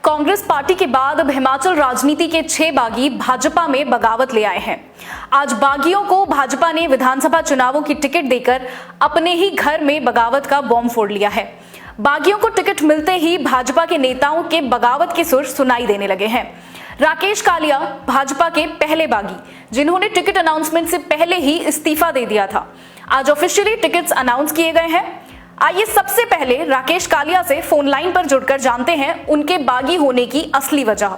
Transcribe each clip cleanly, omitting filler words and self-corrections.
Congress party के बाद अब हिमाचल राजनीति के 6 बागी भाजपा में बगावत ले आए हैं। आज बागियों को भाजपा ने विधानसभा चुनावों की टिकट देकर अपने ही घर में बगावत का बॉम्ब फोड़ लिया है। बागियों को टिकट मिलते ही भाजपा के नेताओं के बगावत के सुर सुनाई देने लगे हैं। राकेश कालिया भाजपा के पहले बागी, जिन्होंने टिकट अनाउंसमेंट से पहले ही इस्तीफा दे दिया था, आज ऑफिशियली टिकट्स अनाउंस किए गए हैं। आइए सबसे पहले राकेश कालिया से फोन लाइन पर जुड़कर जानते हैं उनके बागी होने की असली वजह।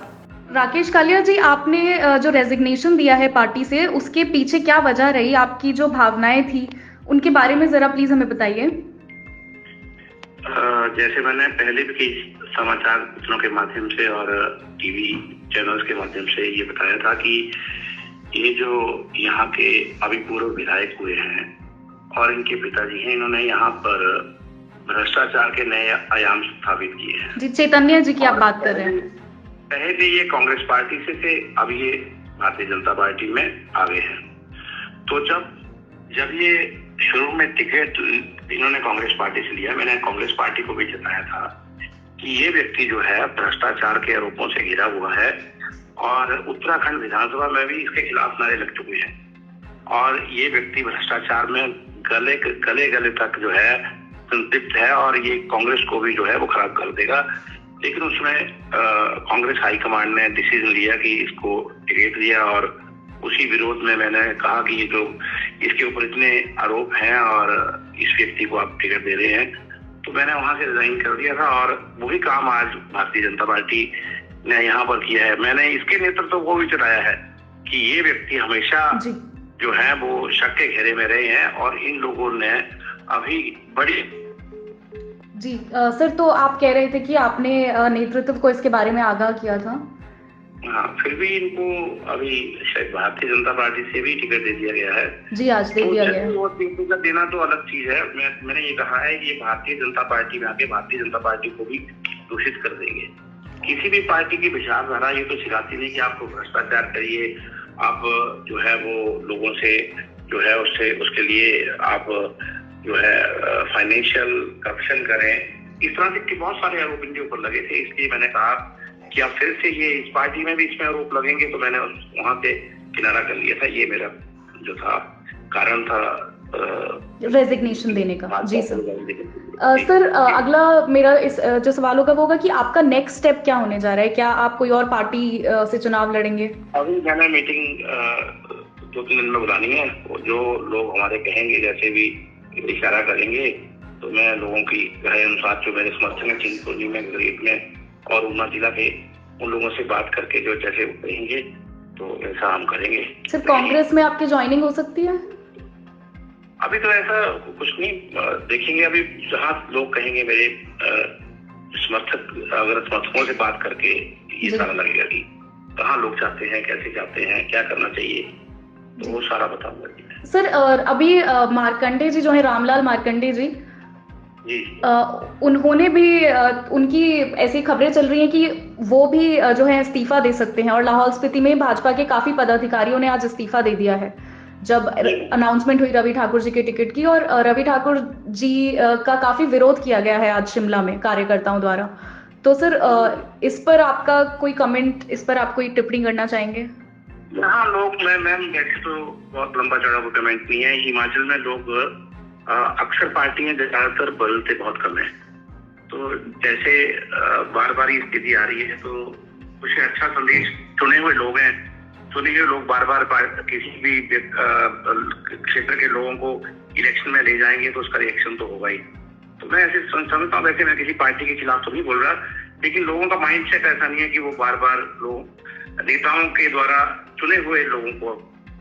राकेश कालिया जी, आपने जो रेजिग्नेशन दिया है पार्टी से, उसके पीछे क्या वजह रही? आपकी जो भावनाएं थी उनके बारे में जरा प्लीज हमें बताइए। जैसे मैंने पहले भी कई समाचार पत्रों के माध्यम से और टीवी चैनल्स के माध्यम से ये बताया था कि ये जो यहाँ के अभी पूर्व विधायक हुए हैं और इनके पिताजी हैं, इन्होंने यहाँ पर भ्रष्टाचार के नए आयाम स्थापित किए हैं। जी, चैतन्य जी की आप बात कर रहे हैं। पहले ये कांग्रेस पार्टी से थे, अब ये भारतीय जनता पार्टी में आ गए हैं। तो जब ये शुरू में टिकट इन्होंने कांग्रेस पार्टी से लिया, मैंने कांग्रेस पार्टी को भी जताया था कि ये व्यक्ति जो है भ्रष्टाचार के आरोपों से घिरा हुआ है और उत्तराखंड विधानसभा में भी इसके खिलाफ नारे लग चुके हैं और ये व्यक्ति भ्रष्टाचार में गले तक जो है संतृप्त है और ये कांग्रेस को भी जो है वो खराब कर देगा। लेकिन उसमें कांग्रेस हाईकमांड ने डिसीजन लिया कि इसको टिकट दिया और उसी विरोध में मैंने कहा कि ये जो इसके ऊपर इतने आरोप हैं और इस व्यक्ति को आप टिकट दे रहे हैं, तो मैंने वहां से रिजाइन कर दिया था और वही काम आज भारतीय जनता पार्टी ने यहाँ पर किया है। मैंने इसके नेतृत्व को भी चलाया है कि ये व्यक्ति हमेशा जो है वो शक के घेरे में रहे हैं और इन लोगों ने अभी बड़ी सर, तो आप कह रहे थे कि आपने नेतृत्व को इसके बारे में आगाह किया था। हाँ, फिर भी इनको अभी शायद भारतीय जनता पार्टी से भी टिकट दे दिया गया है। जी, आज दे दिया गया है। वो टिकट देना तो अलग चीज है। मैंने ये कहा है कि ये भारतीय जनता पार्टी में आके भारतीय जनता पार्टी को भी दूषित कर देंगे। किसी भी पार्टी की विचारधारा ये तो सिखाती नहीं कि आपको भ्रष्टाचार करिए, आप जो है वो लोगों से जो है उसके लिए आप जो है फाइनेंशियल करप्शन करें। इस तरह के बहुत सारे आरोप इनके ऊपर लगे थे, इसलिए मैंने कहा कि अब फिर से ये इस पार्टी में भी इसमें आरोप लगेंगे, तो मैंने वहां से किनारा कर लिया था। ये मेरा जो था कारण था रेजिग्नेशन देने का। जी सर, अगला मेरा इस जो सवाल होगा वो होगा कि आपका नेक्स्ट स्टेप क्या होने जा रहा है? क्या आप कोई और पार्टी से चुनाव लड़ेंगे? अभी मैंने मीटिंग 2-3 दिन में बुलानी है। जो लोग हमारे कहेंगे, जैसे भी इशारा करेंगे, तो मैं लोगों की राय अनुसार जो मेरे समर्थन है चिंतपूर्णी में, गरीब में और ऊना जिला के उन लोगों से बात करके जो जैसे कहेंगे तो ऐसा हम करेंगे। सिर्फ कांग्रेस में आपकी ज्वाइनिंग हो सकती है? अभी तो ऐसा कुछ नहीं, देखेंगे। अभी जहाँ लोग कहेंगे मेरे समर्थक, अगर समर्थकों से बात करके ये सारा लगेगा कि कहाँ लोग चाहते हैं, कैसे चाहते हैं, क्या करना चाहिए, तो वो सारा बताऊंगा। सर, अभी मार्कंडे जी जो है, रामलाल मार्कंडे जी, उन्होंने भी उनकी ऐसी खबरें चल रही हैं कि वो भी जो है इस्तीफा दे सकते हैं और लाहौल स्पीति में भाजपा के काफी पदाधिकारियों ने आज इस्तीफा दे दिया है जब अनाउंसमेंट हुई रवि ठाकुर जी के टिकट की। और रवि ठाकुर जी का काफी विरोध किया गया है आज शिमला में कार्यकर्ताओं द्वारा। तो सर, इस पर आपका कोई कमेंट, इस पर आप कोई टिप्पणी करना चाहेंगे? हाँ, लोग मैम वैसे तो बहुत लंबा चौड़ा कोई कमेंट नहीं है। हिमाचल में लोग अक्सर पार्टियां ज्यादातर बदलते बहुत कम है, तो जैसे बार बार ये स्थिति आ रही है तो कुछ अच्छा संदेश चुने हुए लोग हैं, चुने हुए लोग बार बार किसी भी क्षेत्र के लोगों को इलेक्शन में ले जाएंगे तो उसका रिएक्शन तो होगा ही। तो मैं ऐसे समझता हूँ, वैसे मैं किसी पार्टी के खिलाफ तो नहीं बोल रहा, लेकिन लोगों का माइंडसेट ऐसा नहीं है कि वो बार बार लोग नेताओं के द्वारा चुने हुए लोगों को,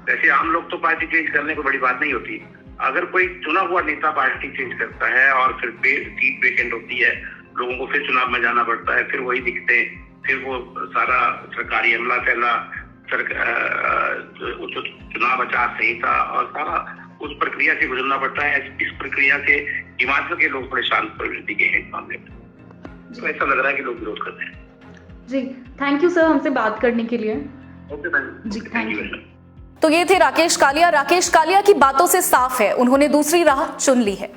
वैसे आम लोग तो पार्टी चेंज करने को बड़ी बात नहीं होती। अगर कोई चुना हुआ नेता पार्टी चेंज करता है और फिर सीट वेकेंट होती है, लोगों को फिर चुनाव में जाना पड़ता है, फिर वही दिखते हैं, फिर वो सारा सरकारी अमला फैला, चुनाव आचार संहिता और सारा उस प्रक्रिया से गुजरना पड़ता है। इस प्रक्रिया से हिमाचल के लोग बड़े शांत प्रवृत्ति के हैं इस मामले में, तो ऐसा लग रहा है कि लोग विरोध करते हैं। जी, थैंक यू सर हमसे बात करने के लिए। Okay ma'am ji, thank you. तो ये थे राकेश कालिया। राकेश कालिया की बातों से साफ है, उन्होंने दूसरी राह चुन ली है।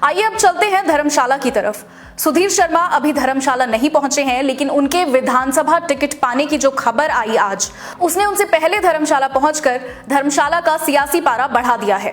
आइए अब चलते हैं धर्मशाला की तरफ। सुधीर शर्मा अभी धर्मशाला नहीं पहुंचे हैं, लेकिन उनके विधानसभा टिकट पाने की जो खबर आई आज, उसने उनसे पहले धर्मशाला पहुंचकर धर्मशाला का सियासी पारा बढ़ा दिया है।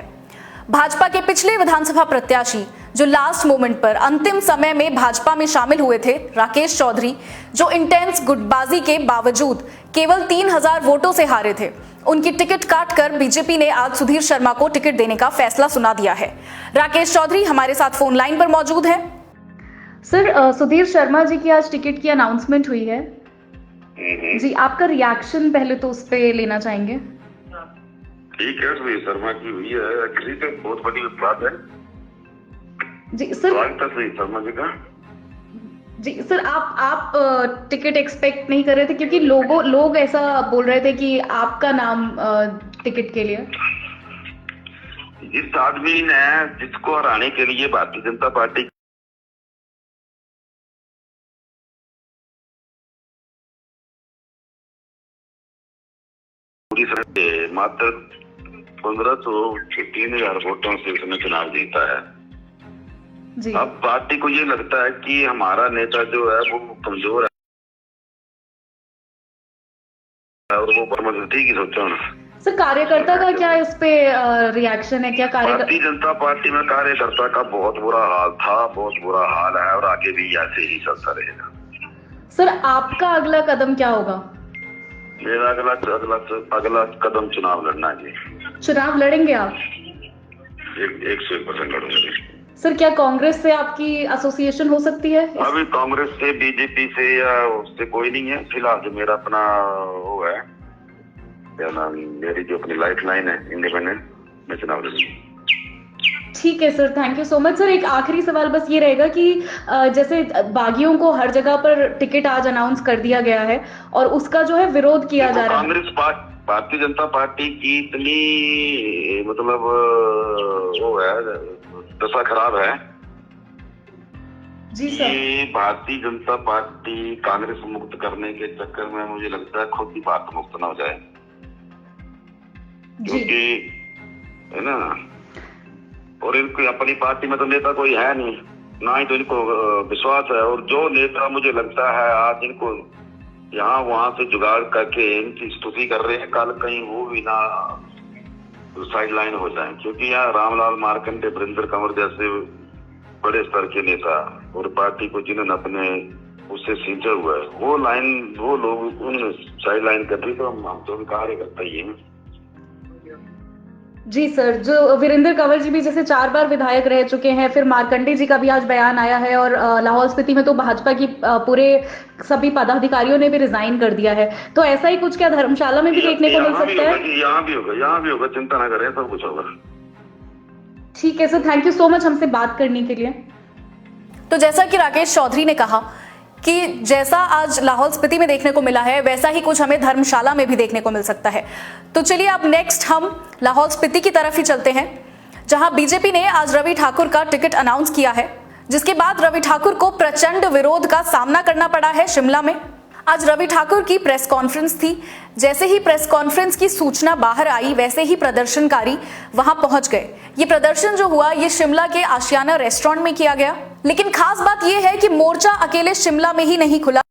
भाजपा के पिछले विधानसभा प्रत्याशी जो लास्ट मोमेंट पर अंतिम समय में भाजपा में शामिल हुए थे, राकेश चौधरी, जो इंटेंस गुटबाजी के बावजूद केवल 3000 वोटों से हारे थे, उनकी टिकट काटकर बीजेपी ने आज सुधीर शर्मा को टिकट देने का फैसला सुना दिया है। राकेश चौधरी हमारे साथ फोन लाइन पर मौजूद हैं। सर, सुधीर शर्मा जी की आज टिकट की अनाउंसमेंट हुई है जी, आपका रिएक्शन पहले तो उस पर लेना चाहेंगे। ठीक है, सुधीर शर्मा की हुई है, एक्चुअली तो बहुत बड़ी बात है जी सर। सुधीर शर्मा जी का जी सर, आप टिकट एक्सपेक्ट नहीं कर रहे थे, क्योंकि लोग ऐसा बोल रहे थे कि आपका नाम टिकट के लिए। जिस आदमी ने जिसको हराने के लिए भारतीय जनता पार्टी पूरी तरह मात्र 1500-3000 वोटों से उसने चुनाव जीता है जी। अब पार्टी को ये लगता है कि हमारा नेता जो है वो कमजोर है और वो परमगति की सोचो ना। सर, कार्यकर्ता का क्या इस पे रिएक्शन है? क्या भारतीय जनता पार्टी में कार्यकर्ता का बहुत बुरा हाल था, बहुत बुरा हाल है और आगे भी ऐसे ही चलता रहेगा। सर, आपका अगला कदम क्या होगा? मेरा अगला कदम चुनाव लड़ना है। चुनाव लड़ेंगे आप? 101% लड़ूंगा। सर, क्या कांग्रेस से आपकी एसोसिएशन हो सकती है? अभी कांग्रेस से, बीजेपी से या उससे कोई नहीं है फिलहाल। जो मेरा अपना वो है, क्या नाम, मेरी जो अपनी लाइफ लाइन है इंडिपेंडेंट, मैं चुनाव लड़ूंगा। ठीक है sir, thank you so much. Sir, एक आखिरी सवाल बस ये रहेगा कि जैसे बागियों को हर जगह पर टिकट आज अनाउंस कर दिया गया है और उसका जो है विरोध किया जा रहा है। कांग्रेस भारतीय जनता पार्टी की इतनी मतलब वो है, दशा खराब है जी सर। ये भारतीय जनता पार्टी कांग्रेस मुक्त करने के चक्कर में मुझे लगता है खुद ही भारत मुक्त ना हो जाए, क्योंकि है ना, और इनको अपनी पार्टी में तो नेता कोई है नहीं, ना ही तो इनको विश्वास है। और जो नेता मुझे लगता है आज इनको यहाँ वहां से जुगाड़ करके इनकी स्तुति कर रहे हैं, कल कहीं वो भी ना साइड लाइन हो जाए, क्योंकि यहाँ रामलाल मार्कंडे, वीरेंद्र कंवर जैसे बड़े स्तर के नेता और पार्टी को जिन्होंने अपने उससे सींचा हुआ है, वो लोग उन साइड लाइन कर रही, तो हम तो कार्यकर्ता ही हैं। जी सर, जो वीरेंद्र कंवर जी भी जैसे 4 बार विधायक रह चुके हैं, फिर मार्कंडे जी का भी आज बयान आया है और लाहौल स्पीति में तो भाजपा की पूरे सभी पदाधिकारियों ने भी रिजाइन कर दिया है, तो ऐसा ही कुछ क्या धर्मशाला में भी देखने को मिल सकता है? यहाँ भी होगा, चिंता ना करें, सब कुछ होगा। ठीक है sir, thank you so much हमसे बात करने के लिए। तो जैसा कि राकेश चौधरी ने कहा कि जैसा आज लाहौल स्पीति में देखने को मिला है, वैसा ही कुछ हमें धर्मशाला में भी देखने को मिल सकता है। तो चलिए अब नेक्स्ट हम लाहौल स्पीति की तरफ ही चलते हैं, जहां बीजेपी ने आज रवि ठाकुर का टिकट अनाउंस किया है, जिसके बाद रवि ठाकुर को प्रचंड विरोध का सामना करना पड़ा है शिमला में। आज रवि ठाकुर की प्रेस कॉन्फ्रेंस थी। जैसे ही प्रेस कॉन्फ्रेंस की सूचना बाहर आई, वैसे ही प्रदर्शनकारी वहां पहुंच गए। ये प्रदर्शन जो हुआ, ये शिमला के आशियाना रेस्टोरेंट में किया गया। लेकिन खास बात यह है कि मोर्चा अकेले शिमला में ही नहीं खुला,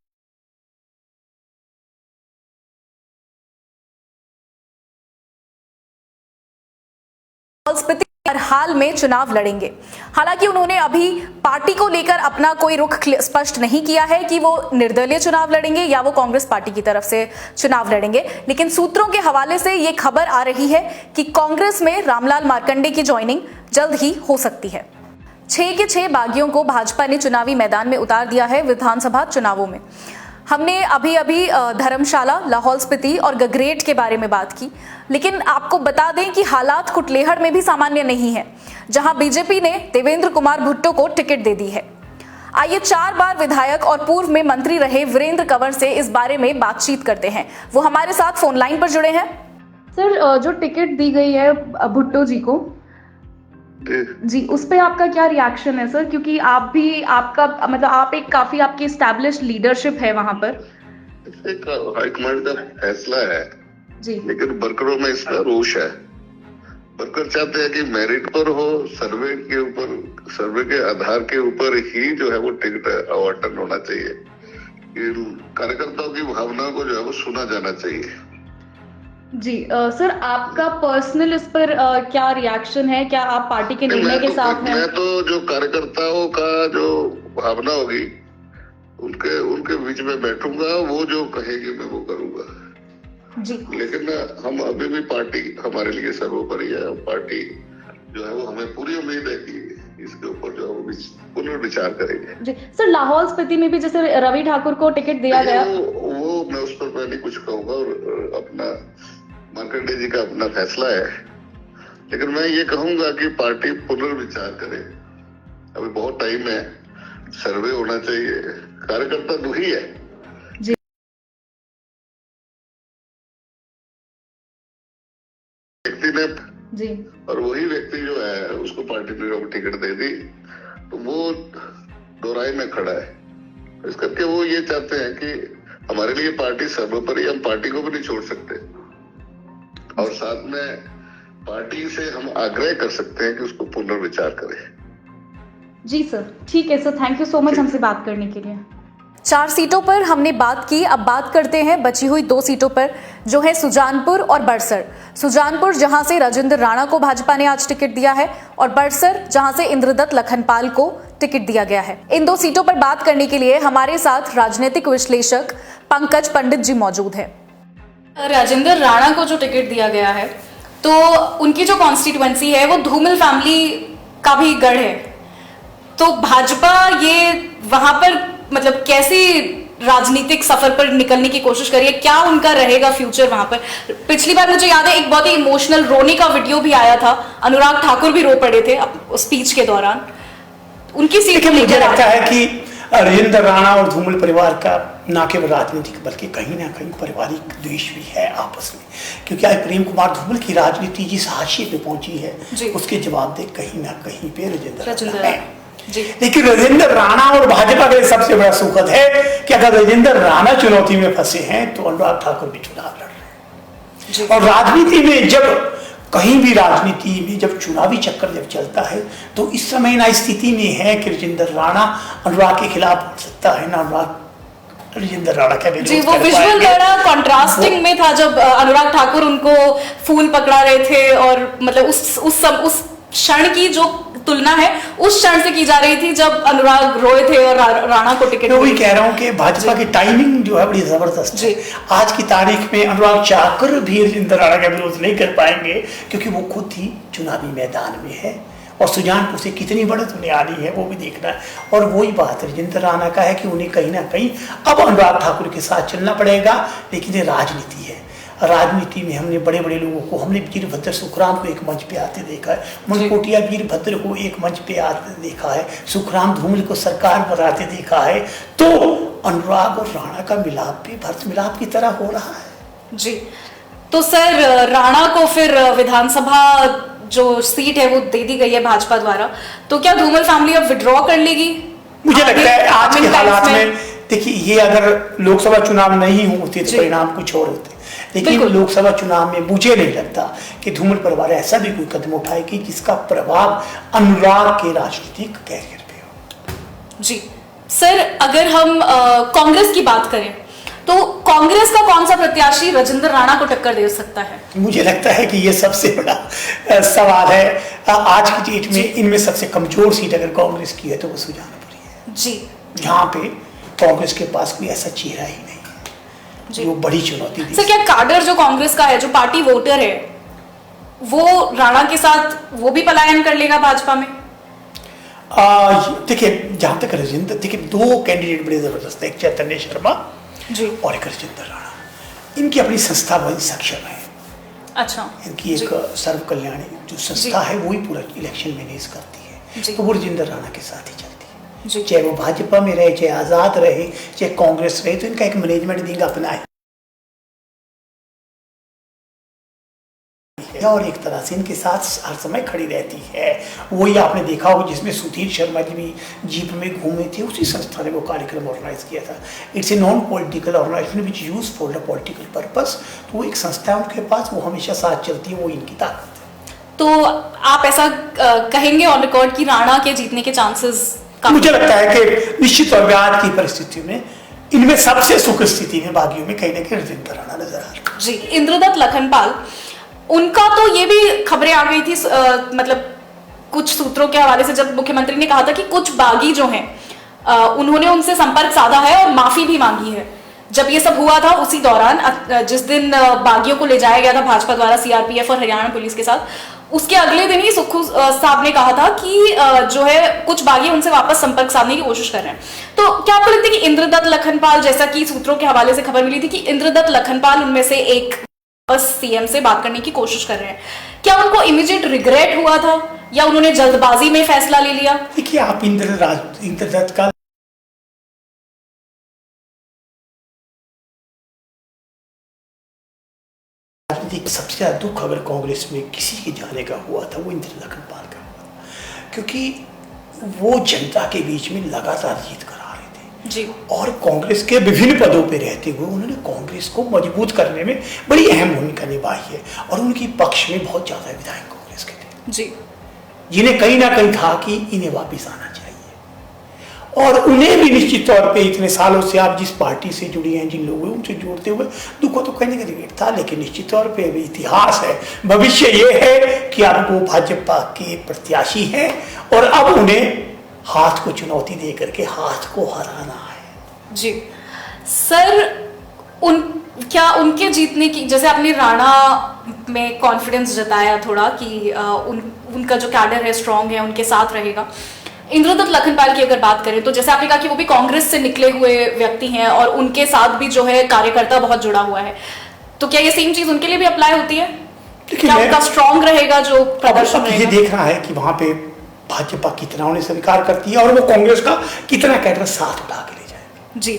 स्पीति हर हाल में चुनाव लड़ेंगे। हालांकि उन्होंने अभी पार्टी को लेकर अपना कोई रुख स्पष्ट नहीं किया है कि वो निर्दलीय चुनाव लड़ेंगे या वो कांग्रेस पार्टी की तरफ से चुनाव लड़ेंगे, लेकिन सूत्रों के हवाले से ये खबर आ रही है कि कांग्रेस में रामलाल मार्कंडे की ज्वाइनिंग जल्द ही हो सकती है। 6 के 6 बागियों को भाजपा ने चुनावी मैदान में उतार दिया है विधानसभा चुनावों में। हमने अभी धर्मशाला, लाहौल स्पीति और गगरेट के बारे में बात की, लेकिन आपको बता दें कि हालात कुटलेहड़ में भी सामान्य नहीं है, जहां बीजेपी ने देवेंद्र कुमार भुट्टो को टिकट दे दी है। आइए 4 बार विधायक और पूर्व में मंत्री रहे वीरेंद्र कंवर से इस बारे में बातचीत करते हैं। वो हमारे साथ फोन लाइन पर जुड़े हैं। सर, जो टिकट दी गई है भुट्टो जी को जी, उस पे आपका क्या रिएक्शन है सर? क्योंकि आप भी, आपका मतलब आप एक काफी आपकी एस्टैब्लिश्ड लीडरशिप है वहां पर। हाईकमांड का फैसला है जी, लेकिन वर्करों में इसका रोष है वर्कर चाहते हैं कि मेरिट पर हो, सर्वे के ऊपर, सर्वे के आधार के ऊपर ही जो है वो टिकट आवंटन होना चाहिए। कार्यकर्ताओं की भावनाओं को जो है वो सुना जाना चाहिए। जी सर, आपका पर्सनल इस पर क्या रिएक्शन है? क्या आप पार्टी के निर्णय के साथ हैं? मैं तो जो कार्यकर्ताओं का जो भावना होगी उनके उनके बीच में बैठूंगा, वो जो कहेगी मैं वो करूंगा जी। लेकिन हम अभी भी पार्टी हमारे लिए सर्वोपरि है। पार्टी जो है वो हमें पूरी उम्मीद है कि इसके ऊपर जो है वो पुनर्विचार करेंगे। जी सर, लाहौल स्पीति में भी जैसे रवि ठाकुर को टिकट दिया गया, वो मैं उस पर नहीं कुछ कहूंगा, और अपना मार्कंडे जी का अपना फैसला है। लेकिन मैं ये कहूंगा कि पार्टी पुनर्विचार करे। अभी बहुत टाइम है, सर्वे होना चाहिए। कार्यकर्ता दुखी है जी। व्यक्ति ने जी, और वही व्यक्ति जो है उसको पार्टी ने टिकट दे दी, तो वो दोराई में खड़ा है। इस करके वो ये चाहते हैं कि हमारे लिए पार्टी सर्वोपरि, हम पार्टी को भी नहीं छोड़ सकते, और साथ में पार्टी से हम आग्रह कर सकते हैं कि उसको पुनर्विचार करें। जी सर, ठीक है sir, thank you so much हमसे बात करने के लिए। 4 सीटों पर हमने बात की, अब बात करते हैं बची हुई 2 सीटों पर, जो है सुजानपुर और बड़सर। सुजानपुर जहां से राजेंद्र राणा को भाजपा ने आज टिकट दिया है, और बड़सर जहां से इंद्रदत्त लखनपाल को टिकट दिया गया है। इन 2 सीटों पर बात करने के लिए हमारे साथ राजनीतिक विश्लेषक पंकज पंडित जी मौजूद है। राजेंद्र राणा को जो टिकट दिया गया है, तो उनकी जो कॉन्स्टिट्यूएंसी है वो धूमल फैमिली का भी गढ़ है, तो भाजपा ये वहां पर मतलब कैसी राजनीतिक सफर पर निकलने की कोशिश करी है? क्या उनका रहेगा फ्यूचर वहां पर? पिछली बार मुझे याद है एक बहुत ही इमोशनल रोने का वीडियो भी आया था, अनुराग ठाकुर भी रो पड़े थे स्पीच के दौरान। उनकी सीट मुझे लगता है कि राजेंद्र राणा और धूमल परिवार का न केवल राजनीतिक बल्कि कहीं ना कहीं पारिवारिक द्वेष भी है आपस में, क्योंकि आज प्रेम कुमार धूमल की राजनीति जिस हाशिए पे पहुंची है उसके जवाब दे कहीं ना कहीं पे राजेंद्र राणा है। लेकिन राजेंद्र राणा और भाजपा का सबसे बड़ा सुखद है कि अगर राजेंद्र राणा चुनौती में फंसे हैं तो अनुराग ठाकुर भी चुनाव लड़ रहे हैं। और राजनीति में जब कहीं भी राजनीति में जब चुनावी चक्कर जब चलता है तो इस समय ना स्थिति में है कि राजेंद्र राणा अनुराग के खिलाफ लड़ सकता है, ना अनुराग राजेंद्र राणा का जी। वो विजुअल बड़ा कॉन्ट्रास्टिंग में था जब अनुराग ठाकुर उनको फूल पकड़ा रहे थे, और मतलब उस क्षण की जो तुलना है उस क्षण से की जा रही थी जब अनुराग रोए थे और राणा को टिकट। मैं वही कह रहा हूँ कि भाजपा की टाइमिंग जो है बड़ी जबरदस्त है। आज की तारीख में अनुराग चाहकर भी राजेंद्र राणा का विरोध नहीं कर पाएंगे, क्योंकि वो खुद ही चुनावी मैदान में है, और सुजानपुर से कितनी बढ़त उन्हें आनी है वो भी देखना है। और वही बात राजेंद्र राणा का है कि उन्हें कहीं ना कहीं अब अनुराग ठाकुर के साथ चलना पड़ेगा, लेकिन ये राजनीति है। राजनीति में हमने बड़े बड़े लोगों को, हमने वीरभद्र सुखराम को एक मंच पे आते देखा है, मनकोटिया वीरभद्र को एक मंच पे आते देखा है, सुखराम धूमल को सरकार बनाते देखा है, तो अनुराग और राणा का मिलाप भी भरत मिलाप की तरह हो रहा है। जी, तो सर राणा को फिर विधानसभा जो सीट है वो दे दी गई है भाजपा द्वारा, तो क्या धूमल फैमिली अब विड्रॉ कर लेगी? मुझे लगता है आज के हालात में, देखिए ये अगर लोकसभा चुनाव नहीं होते तो परिणाम कुछ और होते, लेकिन लोकसभा चुनाव में मुझे नहीं लगता कि धूमल परिवार ऐसा भी कोई कदम उठाएगी जिसका प्रभाव अनुराग के राजनीतिक कैरियर पे हो। जी सर, अगर हम कांग्रेस की बात करें तो कांग्रेस का कौन सा प्रत्याशी राजेंद्र राणा को टक्कर दे सकता है? मुझे लगता है कि ये सबसे बड़ा सवाल है आज की डेट में। इनमें सबसे कमजोर सीट अगर कांग्रेस की है तो वो सुजानपुर है जी, जहाँ पे कांग्रेस के पास कोई ऐसा चेहरा ही नहीं है वो बड़ी चुनौती थी। सर, क्या काडर जो कांग्रेस का है, जो पार्टी वोटर है, वो राणा के साथ वो भी पलायन कर लेगा भाजपा में? देखिए जहां तक राजेंद्र, देखिए 2 कैंडिडेट बड़े जबरदस्त है, एक चैतन्य शर्मा जी और एक राजेंद्र राणा। इनकी अपनी संस्था बड़ी सक्षम है। अच्छा, इनकी एक सर्व कल्याणी जो संस्था है वही पूरा इलेक्शन मैनेज करती है, तो वो राजेंद्र राणा के साथ ही चलती है। चाहे वो भाजपा में रहे, चाहे आजाद रहे, चाहे कांग्रेस रहे, तो इनका एक मैनेजमेंट विंग अपना है और एक तरह से इनके साथ हर समय खड़ी रहती है। वही आपने देखा होगा जिसमें सुधीर शर्मा जी भी जीप में घूमे थे, उसी संस्था ने वो कार्यक्रम ऑर्गेनाइज किया था। It's a non political organization which use for the political purpose. तो वो एक संस्था है उनके पास, वो हमेशा साथ चलती है, वो इनकी ताकत है। तो आप ऐसा कहेंगे ऑन रिकॉर्ड कि राणा के जीतने के चांसेस? मुझे लगता है कि निश्चित तौर पर आज की परिस्थिति में इनमें सबसे सुख स्थिति में बागियों में कहीं ना कहीं रजिंदर राणा नजर आ रहा है। जी, इंद्रदत्त लखनपाल, उनका तो ये भी खबरें आ गई थी, मतलब कुछ सूत्रों के हवाले से, जब मुख्यमंत्री ने कहा था कि कुछ बागी जो हैं उन्होंने उनसे संपर्क साधा है और माफी भी मांगी है। जब ये सब हुआ था उसी दौरान, जिस दिन बागियों को ले जाया गया था भाजपा द्वारा सीआरपीएफ और हरियाणा पुलिस के साथ, उसके अगले दिन ही सुक्खू साहब ने कहा था कि जो है कुछ बागी उनसे वापस संपर्क साधने की कोशिश कर रहे हैं। तो क्या आपको लगता है कि इंद्रदत्त लखनपाल, जैसा कि सूत्रों के हवाले से खबर मिली थी कि इंद्रदत्त लखनपाल उनमें से एक बस सीएम से बात करने की कोशिश कर रहे हैं, क्या उनको इमीडिएट रिग्रेट हुआ था या उन्होंने जल्दबाजी में फैसला ले लिया? देखिए, आप इंद्रदत्त का सबसे ज्यादा दुख अगर कांग्रेस में किसी के जाने का हुआ था वो इंद्रदत्त लखनपाल का हुआ, क्योंकि वो जनता के बीच में लगातार जीत कर आ रहे थे जी, और कांग्रेस के विभिन्न पदों पे रहते हुए उन्होंने कांग्रेस को मजबूत करने में बड़ी अहम भूमिका निभाई है और उनकी पक्ष में बहुत ज्यादा विधायक कांग्रेस के थे जी, जिन्हें कहीं ना कहीं था कि इन्हें वापिस आना चाहिए। और उन्हें भी निश्चित तौर पे इतने सालों से आप जिस पार्टी से जुड़ी हैं, जिन लोगों उनसे जोड़ते हुए दुख तो कहीं ना कहीं था, लेकिन निश्चित तौर पे अभी इतिहास है, भविष्य ये है कि अब वो भाजपा के प्रत्याशी हैं और अब उन्हें हाथ को चुनौती दे करके हाथ को हराना है। जी सर, क्या उनके जीतने की, जैसे आपने राणा में कॉन्फिडेंस जताया थोड़ा कि उनका जो कैडर है स्ट्रांग है, उनके साथ रहेगा। इंद्रदत्त लखनपाल की अगर बात करें तो जैसे आपने कहा कि वो भी कांग्रेस से निकले हुए व्यक्ति हैं और उनके साथ भी जो है कार्यकर्ता बहुत जुड़ा हुआ है, तो क्या ये सेम चीज उनके लिए भी अप्लाई होती है? क्या उनका स्ट्रांग रहेगा जो प्रदर्शन रहेगा? ये देखना है कि वहां पे भाजपा कितना उन्हें स्वीकार करती है और वो कांग्रेस का कितना कैडर साथ उठा के ले जाएगा। जी,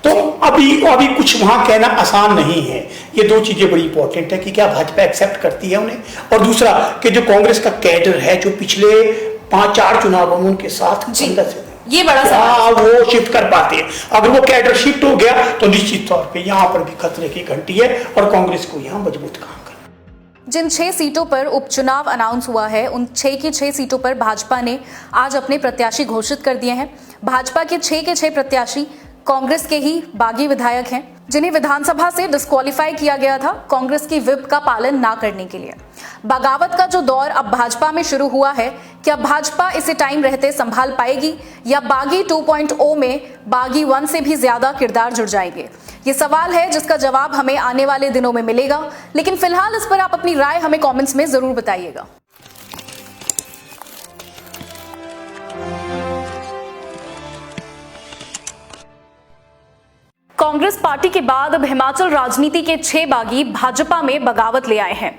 तो अभी कुछ वहां कहना आसान नहीं है। ये दो चीजें बड़ी इंपॉर्टेंट है कि क्या भाजपा एक्सेप्ट करती है उन्हें, और दूसरा कि जो कांग्रेस का कैडर है जो पिछले 5-4 चुनावों में उनके साथ ये बड़ा सवाल, वो शिफ्ट कर पाते हैं। अगर वो कैडर शिफ्ट हो गया तो निश्चित तौर पे यहाँ पर भी खतरे की घंटी है और कांग्रेस को यहाँ मजबूत काम करना। जिन 6 सीटों पर उपचुनाव अनाउंस हुआ है उन 6 की 6 सीटों पर भाजपा ने आज अपने प्रत्याशी घोषित कर दिए हैं। भाजपा के 6 के 6 प्रत्याशी कांग्रेस के ही बागी विधायक हैं, जिन्हें विधानसभा से डिस्क्वालीफाई किया गया था कांग्रेस की व्हिप का पालन ना करने के लिए। बगावत का जो दौर अब भाजपा में शुरू हुआ है, क्या भाजपा इसे टाइम रहते संभाल पाएगी या बागी 2.0 में बागी 1 से भी ज्यादा किरदार जुड़ जाएंगे? ये सवाल है जिसका जवाब हमें आने वाले दिनों में मिलेगा, लेकिन फिलहाल इस पर आप अपनी राय हमें कमेंट्स में जरूर बताइएगा। कांग्रेस पार्टी के बाद अब हिमाचल राजनीति के 6 बागी भाजपा में बगावत ले आए हैं।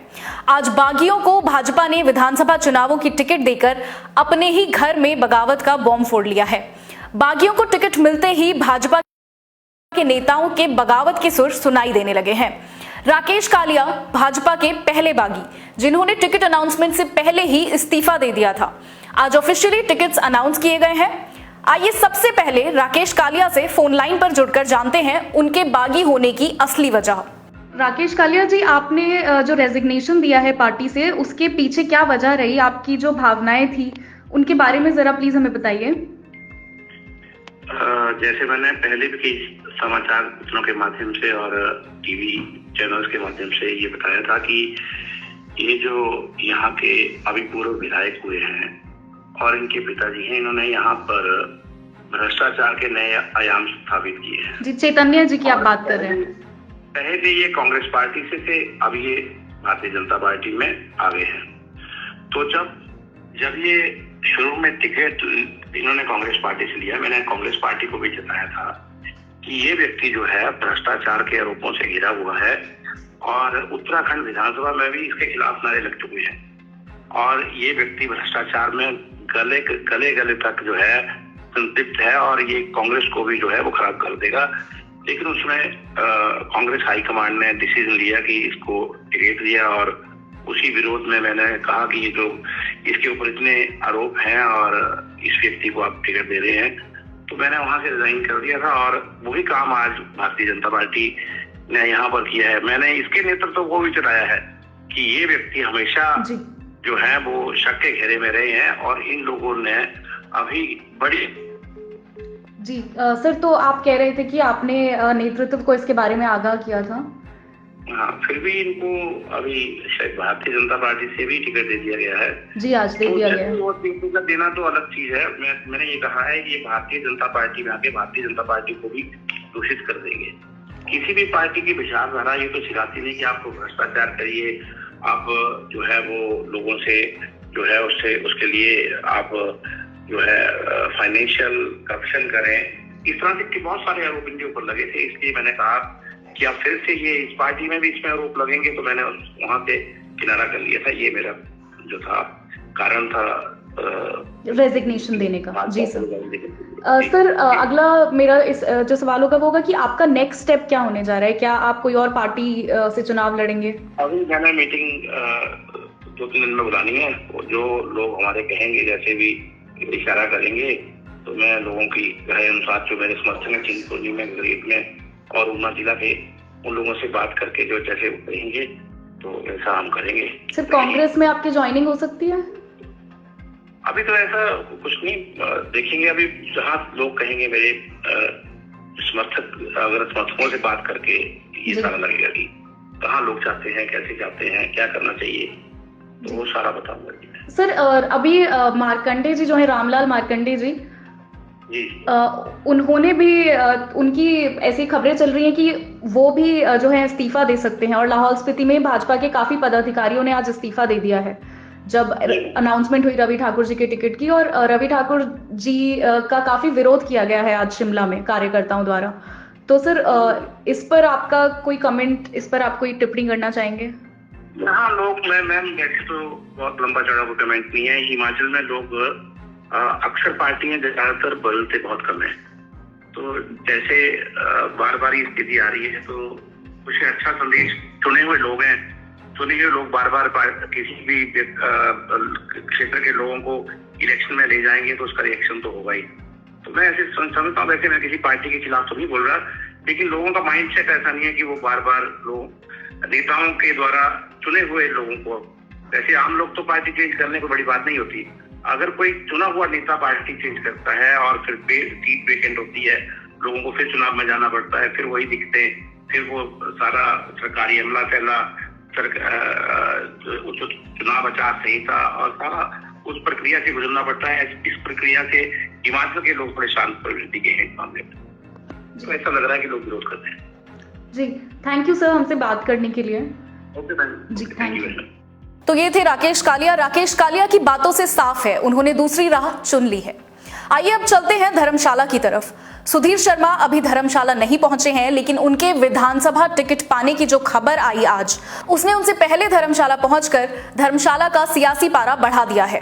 आज बागियों को भाजपा ने विधानसभा चुनावों की टिकट देकर अपने ही घर में बगावत का बॉम्ब फोड़ लिया है। बागियों को टिकट मिलते ही भाजपा के नेताओं के बगावत के सुर सुनाई देने लगे हैं। राकेश कालिया भाजपा के पहले बागी, जिन्होंने टिकट अनाउंसमेंट से पहले ही इस्तीफा दे दिया था, आज ऑफिशियली टिकट्स अनाउंस किए गए हैं। आइए सबसे पहले राकेश कालिया से फोन लाइन पर जुड़कर जानते हैं उनके बागी होने की असली वजह। राकेश कालिया जी, आपने जो रेजिग्नेशन दिया है पार्टी से, उसके पीछे क्या वजह रही? आपकी जो भावनाएं थी उनके बारे में जरा प्लीज हमें बताइए। जैसे मैंने पहले भी कई समाचार पत्रों के माध्यम से और टीवी चैनल्स के माध्यम से ये बताया था कि ये जो यहाँ के अभी पूर्व विधायक हुए हैं और इनके पिताजी हैं, इन्होंने यहाँ पर भ्रष्टाचार के नए आयाम स्थापित किए हैं। जी, चैतन्य जी की आप बात कर रहे हैं। पहले ये कांग्रेस पार्टी से थे, अब ये भारतीय जनता पार्टी में आ गए हैं। तो जब ये शुरू में टिकट इन्होंने कांग्रेस पार्टी से लिया, मैंने कांग्रेस पार्टी को भी जताया था कि ये व्यक्ति जो है भ्रष्टाचार के आरोपों से घिरा हुआ है और उत्तराखंड विधानसभा में भी इसके खिलाफ नारे लग चुके हैं और ये व्यक्ति भ्रष्टाचार में गले तक जो है संतृप्त है और ये कांग्रेस को भी जो है वो खराब कर देगा। लेकिन उसमें कांग्रेस हाईकमांड ने डिसीजन लिया कि इसको टिकट दिया और उसी विरोध में मैंने कहा कि ये जो इसके ऊपर इतने आरोप हैं और इस व्यक्ति को आप टिकट दे रहे हैं, तो मैंने वहां से रिजाइन कर दिया था और वही काम आज भारतीय जनता पार्टी ने यहाँ पर किया है। मैंने इसके नेतृत्व को भी चलाया है कि ये व्यक्ति हमेशा जो हैं वो शक के घेरे में रहे हैं और इन लोगों ने अभी बड़ी जी सर, तो आप कह रहे थे कि आपने नेतृत्व को इसके बारे में आगाह किया था। हाँ, फिर भी इनको अभी शायद भारतीय जनता पार्टी से भी टिकट दे दिया गया है। जी, आज दे दिया गया है। वो टिकट देना तो अलग चीज है। मैंने ये कहा है कि भारतीय जनता पार्टी में आके भारतीय जनता पार्टी को भी दूषित कर देंगे। किसी भी पार्टी की विचारधारा ये तो सिखाती नहीं कि आपको भ्रष्टाचार करिए, आप जो है वो लोगों से जो है उससे उसके लिए आप जो है फाइनेंशियल करप्शन करें। इस तरह से बहुत सारे आरोप इनके ऊपर लगे थे, इसलिए मैंने कहा कि अब फिर से ये इस पार्टी में भी इसमें आरोप लगेंगे, तो मैंने वहां से किनारा कर लिया था। ये मेरा जो था कारण था रेजिग्नेशन देने का। जी सर। सर अगला मेरा इस जो सवाल होगा वो होगा कि आपका नेक्स्ट स्टेप क्या होने जा रहा है? क्या आप कोई और पार्टी से चुनाव लड़ेंगे? अभी मैंने मीटिंग 2-3 दिन में बुलानी है। जो लोग हमारे कहेंगे, जैसे भी इशारा करेंगे, तो मैं लोगों की राय अनुसार जो मेरे समर्थन है चिंतपूर्णी में, गरीब में और ऊना जिला के, उन लोगों से बात करके जो जैसे वो कहेंगे तो ऐसा हम करेंगे। सर कांग्रेस में आपकी ज्वाइनिंग हो सकती है? अभी तो ऐसा कुछ नहीं, देखेंगे। अभी जहाँ लोग कहेंगे मेरे समर्थक, अगर समर्थकों से बात करके ये सारा लगेगा कि कहाँ लोग चाहते हैं, कैसे चाहते हैं, क्या करना चाहिए, तो वो सारा बताऊंगा। सर अभी मार्कंडे जी जो है, रामलाल मार्कंडे जी, उन्होंने भी उनकी ऐसी खबरें चल रही हैं कि वो भी जो है इस्तीफा दे सकते हैं, और लाहौल स्पीति में भाजपा के काफी पदाधिकारियों ने आज इस्तीफा दे दिया है जब अनाउंसमेंट हुई रवि ठाकुर जी के टिकट की। और रवि ठाकुर जी का काफी विरोध किया गया है आज शिमला में कार्यकर्ताओं द्वारा। तो सर इस पर आपका कोई कमेंट, इस पर आप कोई टिप्पणी करना चाहेंगे? हाँ, लोग मैम वैसे तो बहुत लंबा चौड़ा कोई कमेंट नहीं है। हिमाचल में लोग अक्सर पार्टियां ज्यादातर बदलते बहुत कम है, तो जैसे बार बार ये स्थिति आ रही है तो कुछ अच्छा संदेश चुने हुए लोग हैं, चुने हुए लोग बार बार किसी भी क्षेत्र के लोगों को इलेक्शन में ले जाएंगे तो उसका रिएक्शन तो होगा ही। तो मैं ऐसे समझता हूँ, वैसे मैं किसी पार्टी के खिलाफ तो नहीं बोल रहा, लेकिन लोगों का माइंडसेट ऐसा नहीं है कि वो बार बार लोग नेताओं के द्वारा चुने हुए लोगों को, वैसे आम लोग तो पार्टी चेंज करने को बड़ी बात नहीं होती। अगर कोई चुना हुआ नेता पार्टी चेंज करता है और फिर सीट वेकेंट होती है, लोगों को फिर चुनाव में जाना पड़ता है, फिर वही दिखते हैं, फिर वो सारा सरकारी अमला फैला, चुनाव आचार संहिता और सारा उस प्रक्रिया से गुजरना पड़ता है। इस प्रक्रिया से हिमाचल के लोग बड़े शांत प्रवृत्ति के हैं इस मामले में, तो ऐसा लग रहा है कि लोग विरोध करते हैं। जी थैंक यू सर हमसे बात करने के लिए। Okay ma'am ji, thank you. तो ये थे राकेश कालिया। राकेश कालिया की बातों से साफ है उन्होंने दूसरी राह चुन ली है। आइए अब चलते हैं धर्मशाला की तरफ। सुधीर शर्मा अभी धर्मशाला नहीं पहुंचे हैं, लेकिन उनके विधानसभा टिकट पाने की जो खबर आई आज, उसने उनसे पहले धर्मशाला पहुंचकर धर्मशाला का सियासी पारा बढ़ा दिया है।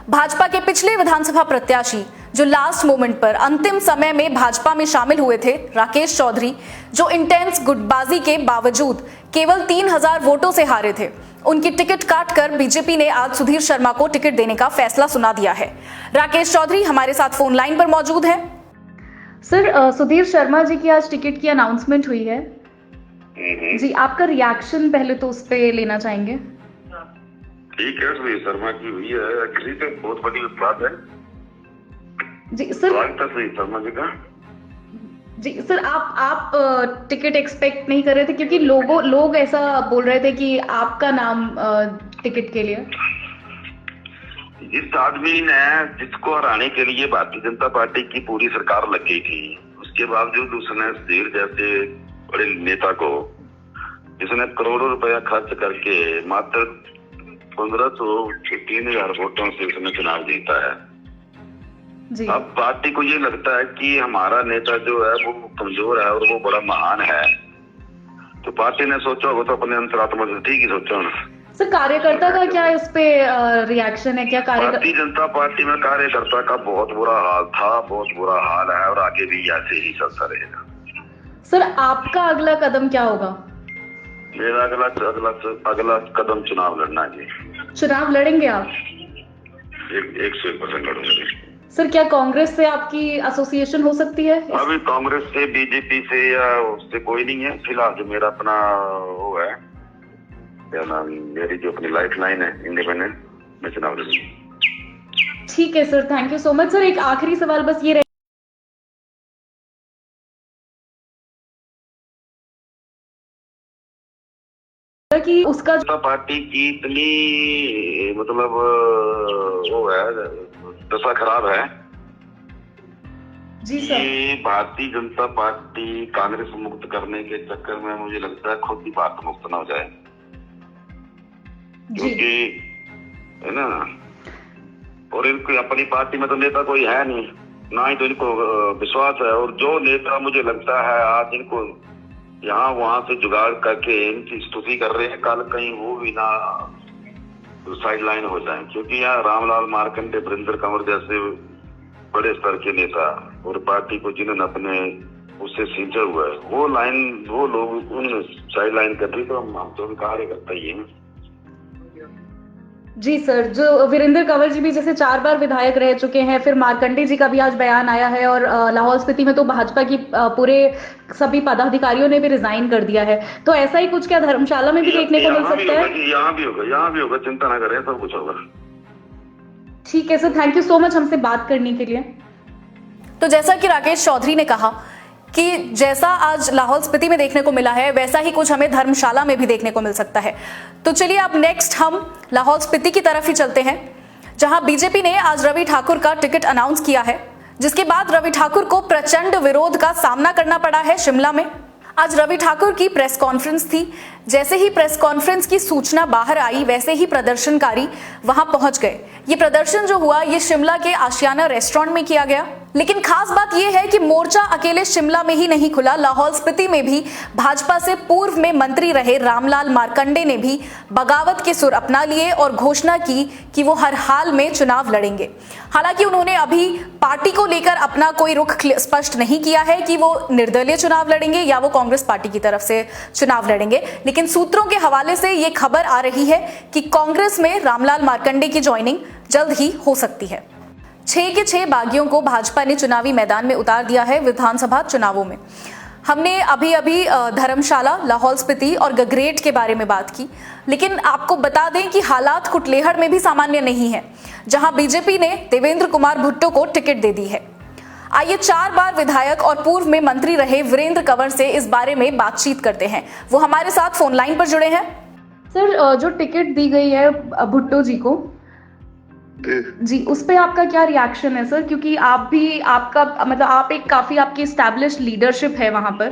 भाजपा के पिछले विधानसभा प्रत्याशी जो लास्ट मोमेंट पर अंतिम समय में भाजपा में शामिल हुए थे, राकेश चौधरी, जो इंटेंस गुटबाजी के बावजूद केवल 3000 वोटों से हारे थे, उनकी टिकट काटकर बीजेपी ने आज सुधीर शर्मा को टिकट देने का फैसला सुना दिया है। राकेश चौधरी हमारे साथ फोन लाइन पर मौजूद हैं। सर सुधीर शर्मा जी की आज टिकट की अनाउंसमेंट हुई है जी, आपका रिएक्शन पहले तो उस पर लेना चाहेंगे? ठीक है, सुधीर शर्मा की हुई है, एक्चुअली तो बहुत बड़ी बात है जी सर। सुधीर शर्मा जी का जी सर, आप टिकट एक्सपेक्ट नहीं कर रहे थे, क्योंकि लोग ऐसा बोल रहे थे कि आपका नाम टिकट के लिए। जिस आदमी ने जिसको हराने के लिए भारतीय जनता पार्टी की पूरी सरकार लग गई थी, उसके बावजूद उसने सुधीर जैसे बड़े नेता को, जिसने करोड़ों रुपया खर्च करके मात्र 1500-3000 वोटों से उसने चुनाव जीता है जी। अब पार्टी को ये लगता है कि हमारा नेता जो है वो कमजोर है और वो बड़ा महान है, तो पार्टी ने सोचा होगा तो अपने अंतरात्मा से ठीक ही सोचा होना। सर कार्यकर्ता का क्या इस पे रिएक्शन है? क्या भारतीय जनता पार्टी में कार्यकर्ता का बहुत बुरा हाल था, बहुत बुरा हाल है और आगे भी ऐसे ही चलता रहेगा। सर आपका अगला कदम क्या होगा? मेरा अगला कदम चुनाव लड़ना है जी। चुनाव लड़ेंगे आप? 101% लड़ूंगा। सर क्या कांग्रेस से आपकी एसोसिएशन हो सकती है? अभी कांग्रेस से, बीजेपी से या उससे कोई नहीं है फिलहाल। जो मेरा अपना वो है, क्या नाम, मेरी जो अपनी लाइफ लाइन है इंडिपेंडेंट, मैं चुनाव लड़ूंगा। ठीक है sir, thank you so much. Sir एक आखिरी सवाल बस ये कि उसका जनता पार्टी की इतनी मतलब वो है, दशा खराब है जी सर, कि भारतीय जनता पार्टी कांग्रेस मुक्त करने के चक्कर में मुझे लगता है खुद ही भारत मुक्त ना हो जाए, जी क्योंकि है ना, और इनकी अपनी पार्टी में तो नेता कोई है नहीं, ना ही तो इनको विश्वास है। और जो नेता मुझे लगता है आज इनको यहाँ वहां से जुगाड़ करके इनकी स्तुति कर रहे हैं, कल कहीं वो भी ना साइड लाइन हो जाए, क्योंकि यहाँ रामलाल मार्कंडे, वीरेंद्र कंवर जैसे बड़े स्तर के नेता और पार्टी को जिन्होंने अपने उससे सींचा हुआ है, वो लोग उन साइड लाइन कर रही, तो हम तो कार्यकर्ता ही हैं। जी सर, जो वीरेंद्र कंवर जी भी जैसे 4 बार विधायक रह चुके हैं, फिर मार्कंडे जी का भी आज बयान आया है, और लाहौल स्पीति में तो भाजपा की पूरे सभी पदाधिकारियों ने भी रिजाइन कर दिया है, तो ऐसा ही कुछ क्या धर्मशाला में भी देखने को मिल सकता है? यहाँ भी होगा, चिंता ना करें, सब कुछ होगा। ठीक है sir, thank you so much हमसे बात करने के लिए। तो जैसा कि राकेश चौधरी ने कहा कि जैसा आज लाहौल स्पीति में देखने को मिला है, वैसा ही कुछ हमें धर्मशाला में भी देखने को मिल सकता है। तो चलिए अब नेक्स्ट हम लाहौल स्पीति की तरफ ही चलते हैं, जहां बीजेपी ने आज रवि ठाकुर का टिकट अनाउंस किया है, जिसके बाद रवि ठाकुर को प्रचंड विरोध का सामना करना पड़ा है शिमला में। आज रवि ठाकुर की प्रेस कॉन्फ्रेंस थी। जैसे ही प्रेस कॉन्फ्रेंस की सूचना बाहर आई, वैसे ही प्रदर्शनकारी वहां पहुंच गए। ये प्रदर्शन जो हुआ, ये शिमला के आशियाना रेस्टोरेंट में किया गया। लेकिन खास बात यह है कि मोर्चा अकेले शिमला में ही नहीं खुला, लाहौल स्पीति में भी भाजपा से पूर्व में मंत्री रहे रामलाल मार्कंडे ने भी बगावत के सुर अपना लिए और घोषणा की कि वो हर हाल में चुनाव लड़ेंगे। हालांकि उन्होंने अभी पार्टी को लेकर अपना कोई रुख स्पष्ट नहीं किया है कि वो निर्दलीय चुनाव लड़ेंगे या वो कांग्रेस पार्टी की तरफ से चुनाव लड़ेंगे, लेकिन सूत्रों के हवाले से ये खबर आ रही है कि कांग्रेस में रामलाल मार्कंडे की ज्वाइनिंग जल्द ही हो सकती है। 6 के 6 बागियों को भाजपा ने चुनावी मैदान में उतार दिया है विधानसभा चुनावों में। हमने अभी धर्मशाला, लाहौल स्पीति और गगरेट के बारे में बात की, लेकिन आपको बता दें कि हालात कुटलेहड़ में भी सामान्य नहीं है, जहां बीजेपी ने देवेंद्र कुमार भुट्टो को टिकट दे दी है। आइए 4 बार विधायक और पूर्व में मंत्री रहे वीरेंद्र कंवर से इस बारे में बातचीत करते हैं। वो हमारे साथ फोन लाइन पर जुड़े हैं। सर, जो टिकट दी गई है भुट्टो जी को जी, उस पे आपका क्या रिएक्शन है सर? क्योंकि आप भी, आपका मतलब आप एक काफी आपकी एस्टैब्लिश्ड लीडरशिप है वहां पर।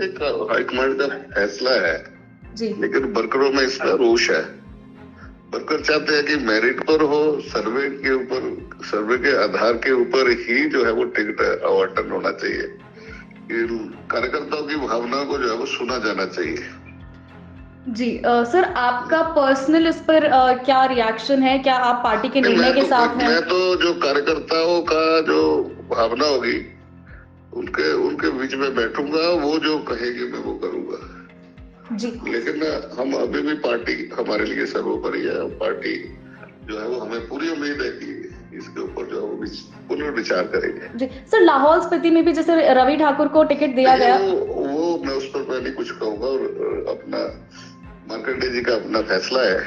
एक हाईकमांड का फैसला है जी, लेकिन वर्करों में इसका रोष है। वर्कर चाहते हैं कि मेरिट पर हो, सर्वे के ऊपर, सर्वे के आधार के ऊपर ही जो है वो टिकट आवंटन होना चाहिए। कार्यकर्ताओं की भावनाओं को जो है वो सुना जाना चाहिए। जी सर, आपका पर्सनल इस पर क्या रिएक्शन है? क्या आप पार्टी के निर्णय के साथ हैं? मैं तो जो कार्यकर्ताओं का जो भावना होगी उनके बीच में बैठूंगा, वो जो कहेगी मैं वो करूंगा जी। लेकिन हम अभी भी, पार्टी हमारे लिए सर्वोपरि है। पार्टी जो है वो, हमें पूरी उम्मीद है कि इसके ऊपर जो है वो पुनर्विचार करेंगे जी। सर, लाहौल स्पीति में भी जैसे रवि ठाकुर को टिकट दिया गया, वो मैं उस पर पहले कुछ कहूंगा, और अपना मार्कंडे जी का अपना फैसला है,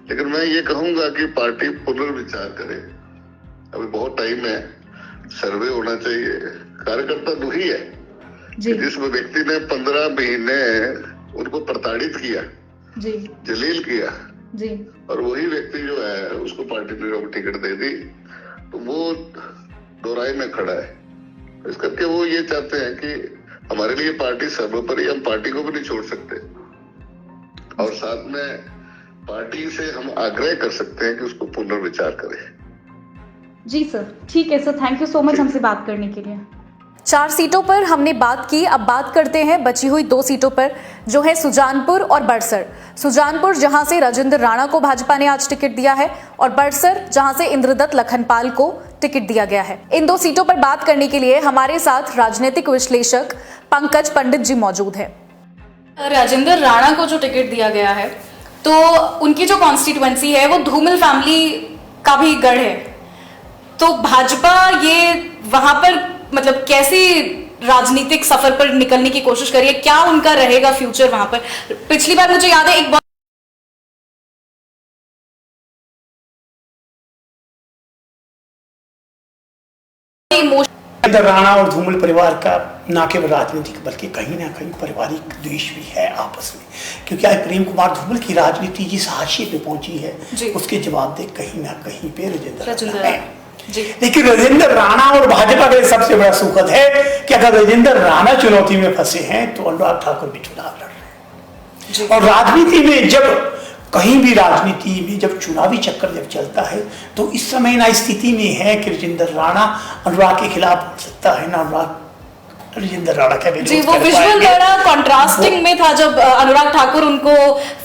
लेकिन मैं ये कहूंगा कि पार्टी पुनर्विचार करे। अभी बहुत टाइम है, सर्वे होना चाहिए। कार्यकर्ता दुखी है जी जिस व्यक्ति ने 15 महीने उनको प्रताड़ित किया, जी जलील किया, जी, और वही व्यक्ति जो है उसको पार्टी ने टिकट दे दी, तो वो दोराई में खड़ा है। इस करके वो ये चाहते हैं कि हमारे लिए पार्टी सर्वोपरि, हम पार्टी को भी नहीं छोड़ सकते, और साथ में पार्टी से हम आग्रह कर सकते हैं कि उसको पुनर्विचार करें। जी सर, ठीक है sir, thank you so much हमसे बात करने के लिए। 4 सीटों पर हमने बात की, अब बात करते हैं बची हुई 2 सीटों पर, जो है सुजानपुर और बड़सर। सुजानपुर जहां से राजेंद्र राणा को भाजपा ने आज टिकट दिया है, और बड़सर जहां से इंद्रदत्त लखनपाल को टिकट दिया गया है। इन 2 सीटों पर बात करने के लिए हमारे साथ राजनीतिक विश्लेषक पंकज पंडित जी मौजूद है। राजेंद्र राणा को जो टिकट दिया गया है, तो उनकी जो कॉन्स्टिट्यूएंसी है वो धूमल फैमिली का भी गढ़ है, तो भाजपा ये वहां पर मतलब कैसी राजनीतिक सफर पर निकलने की कोशिश करिए, क्या उनका रहेगा फ्यूचर वहां पर? पिछली बार मुझे याद है एक इधर राणा और धूमल परिवार का ना केवल राजनीतिक बल्कि कहीं ना कहीं पारिवारिक द्वेष भी है आपस में, क्योंकि आज प्रेम कुमार धूमल की राजनीति जिस हाशिए पे पहुंची है उसके जवाब दे कहीं ना कहीं पे राजेंद्र राणा है। लेकिन राजेंद्र राणा और भाजपा के लिए सबसे बड़ा सुखद है कि अगर राजेंद्र राणा चुनौती में फंसे हैं तो अनुराग ठाकुर भी चुनाव लड़ रहे हैं। और राजनीति में जब कहीं भी राजनीति में जब चुनावी चक्कर जब चलता है तो इस समय ना स्थिति में है कि राजेंद्र राणा अनुराग के खिलाफ हो सकता है, ना अनुराग राजेंद्र राणा का जी। वो विजुअल बड़ा कॉन्ट्रास्टिंग में था जब अनुराग ठाकुर उनको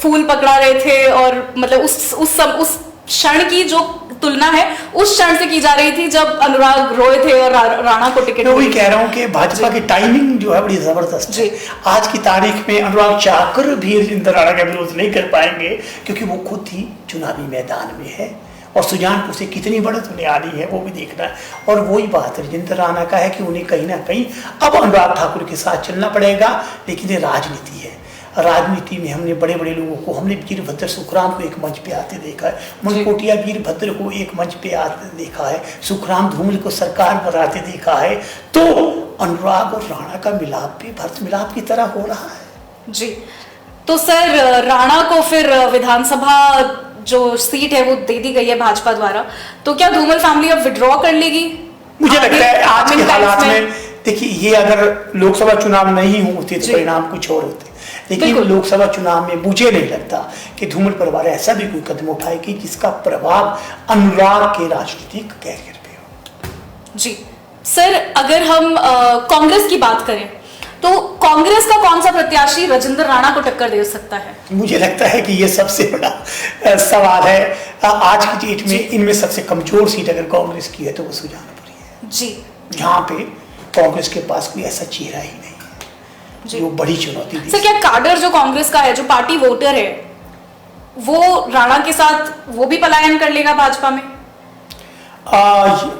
फूल पकड़ा रहे थे और मतलब उस क्षण की जो तुलना है उस क्षण से की जा रही थी जब अनुराग रोए थे और राणा को टिकट। मैं वही कह रहा हूँ कि भाजपा की टाइमिंग जो है बड़ी जबरदस्त है। आज की तारीख में अनुराग चाहकर भी राजेंद्र राणा का विरोध नहीं कर पाएंगे क्योंकि वो खुद ही चुनावी मैदान में है और सुजानपुर से कितनी बढ़त होने आ रही है वो भी देखना है। और वही बात राजेंद्र राणा का है कि उन्हें कहीं ना कहीं अब अनुराग ठाकुर के साथ चलना पड़ेगा, लेकिन ये राजनीति है। राजनीति में हमने बड़े बड़े लोगों को, हमने वीरभद्र सुखराम को एक मंच पे आते देखा है, मनकोटिया वीरभद्र को एक मंच पे आते देखा है, सुखराम धूमल को सरकार पर आते देखा है। तो अनुराग और राणा का मिलाप भी भरत मिलाप की तरह हो रहा है। जी। तो सर राणा को फिर विधानसभा जो सीट है वो दे दी गई है भाजपा द्वारा, तो क्या धूमल फैमिली अब विड्रॉ कर लेगी? मुझे लगता है आज के हालात में, देखिए ये अगर लोकसभा चुनाव नहीं होते तो परिणाम कुछ और होते, लेकिन लोकसभा चुनाव में मुझे नहीं लगता कि धूमल परिवार ऐसा भी कोई कदम उठाएगी जिसका प्रभाव अनुराग के राजनीतिक कैरियर पे हो। जी सर, अगर हम कांग्रेस की बात करें तो कांग्रेस का कौन सा प्रत्याशी राजेंद्र राणा को टक्कर दे सकता है? मुझे लगता है कि ये सबसे बड़ा सवाल है आज की डेट में। इनमें सबसे कमजोर सीट अगर कांग्रेस की है तो वो सुजानपुर है जी, जहाँ पे कांग्रेस के पास कोई ऐसा चेहरा ही नहीं है जो बड़ी चुनौती दी। सर क्या काडर जो कांग्रेस का है, जो पार्टी वोटर है, वो राणा के साथ वो भी पलायन कर लेगा भाजपा में?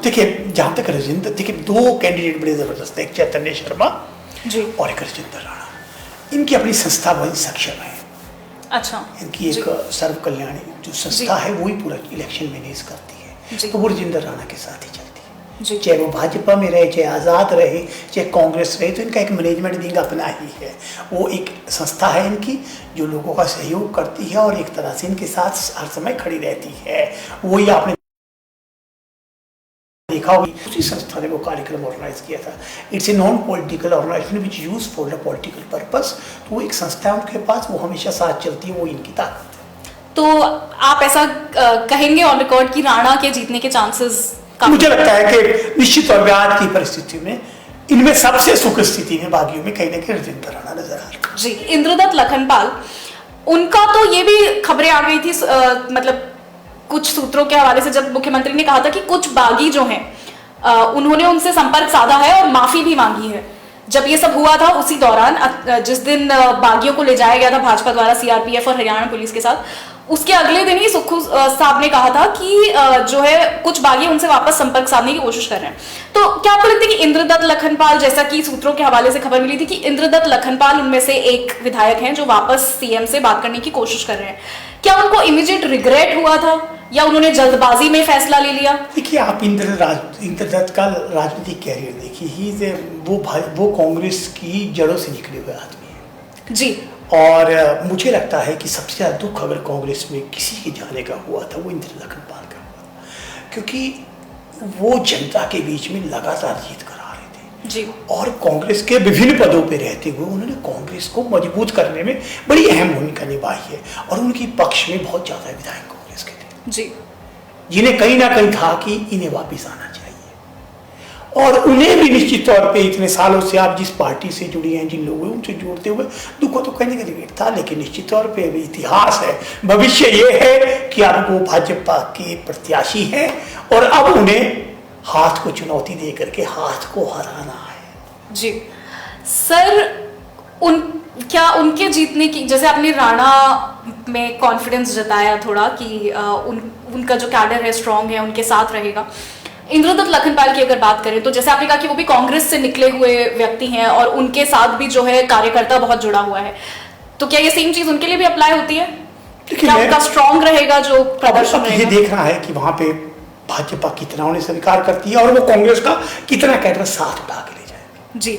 देखिए जहां तक राजेंद्र, देखिए दो कैंडिडेट बड़े जबरदस्त है, एक चैतन्य शर्मा जी और एक राजेंद्र राणा। इनकी अपनी संस्था बड़ी सक्षम है। अच्छा। इनकी एक सर्व कल्याणी जो संस्था है वो ही पूरा इलेक्शन मैनेज करती है, तो वो राजेंद्र राणा के साथ ही चलती है। चाहे वो भाजपा में रहे, चाहे आजाद रहे, चाहे कांग्रेस रहे, तो इनका एक मैनेजमेंट विंग अपना ही है। वो एक संस्था है इनकी जो लोगों का सहयोग करती है और एक तरह से इनके साथ हर समय खड़ी रहती है। वही आपने देखा होगी, उसी संस्था ने वो कार्यक्रम ऑर्गेनाइज किया था। It's a non political organization which use for the political purpose. तो वो एक संस्था है उनके पास, वो हमेशा साथ चलती है, वो इनकी ताकत है। तो आप ऐसा कहेंगे ऑन रिकॉर्ड कि राणा के जीतने के चांसेस? मुझे लगता है कि निश्चित तौर पर आज की परिस्थिति में इनमें सबसे सुख स्थिति में बागियों में कहीं ना कहीं राजेंद्र राणा नजर आ रहा है जी। इंद्रदत्त लखनपाल, उनका तो ये भी खबरें आ गई थी मतलब कुछ सूत्रों के हवाले से, जब मुख्यमंत्री ने कहा था कि कुछ बागी जो हैं उन्होंने उनसे संपर्क साधा है और माफी भी मांगी है। जब ये सब हुआ था उसी दौरान, जिस दिन बागियों को ले जाया गया था भाजपा द्वारा सीआरपीएफ और हरियाणा पुलिस के साथ, उसके अगले दिन ही सुक्खू साहब ने कहा था कि जो है कुछ बागी उनसे वापस संपर्क साधने की कोशिश कर रहे हैं। तो क्या आपको लगता है कि इंद्रदत्त लखनपाल, जैसा कि सूत्रों के हवाले से खबर मिली थी कि इंद्रदत्त लखनपाल उनमें से एक विधायक हैं जो वापस सीएम से बात करने की कोशिश कर रहे हैं, क्या उनको इमीडिएट रिग्रेट हुआ था या उन्होंने जल्दबाजी में फैसला ले लिया? देखिए आप इंद्रदत्त का राजनीतिक कैरियर देखिए, वो कांग्रेस की जड़ों से निकले हुए आदमी है जी। और मुझे लगता है कि सबसे ज्यादा दुख अगर कांग्रेस में किसी के जाने का हुआ था वो इंद्रदत्त लखनपाल का हुआ, क्योंकि वो जनता के बीच में लगातार जीत करा रहे थे जी। और कांग्रेस के विभिन्न पदों पे रहते हुए उन्होंने कांग्रेस को मजबूत करने में बड़ी अहम भूमिका निभाई है और उनके पक्ष में बहुत ज्यादा विधायक कांग्रेस के थे जी, जिन्हें कहीं ना कहीं था कि इन्हें वापिस आना चाहिए। और उन्हें भी निश्चित तौर पे इतने सालों से आप जिस पार्टी से जुड़ी हैं, जिन लोगों उनसे जोड़ते हुए दुख तो कहने का रिग्रेट था, लेकिन निश्चित तौर पे अभी इतिहास है, भविष्य ये है कि अब वो भाजपा के प्रत्याशी हैं और अब उन्हें हाथ को चुनौती दे करके हाथ को हराना है जी। सर क्या उनके जीतने की, जैसे आपने राणा में कॉन्फिडेंस जताया थोड़ा कि उनका जो कैडर है स्ट्रांग है, उनके साथ रहेगा। इंद्रदत्त लखनपाल की अगर बात करें तो जैसे आपने कहा कि वो भी कांग्रेस से निकले हुए व्यक्ति हैं और उनके साथ भी जो है कार्यकर्ता बहुत जुड़ा हुआ है, तो क्या ये सेम चीज उनके लिए भी अप्लाई होती है? क्या उनका स्ट्रांग रहेगा जो प्रदर्शन रहेगा? ये देख रहा है कि वहां पे भाजपा कितना उन्हें स्वीकार करती है और वो कांग्रेस का कितना कैडर साथ उठा के ले जाए। जी,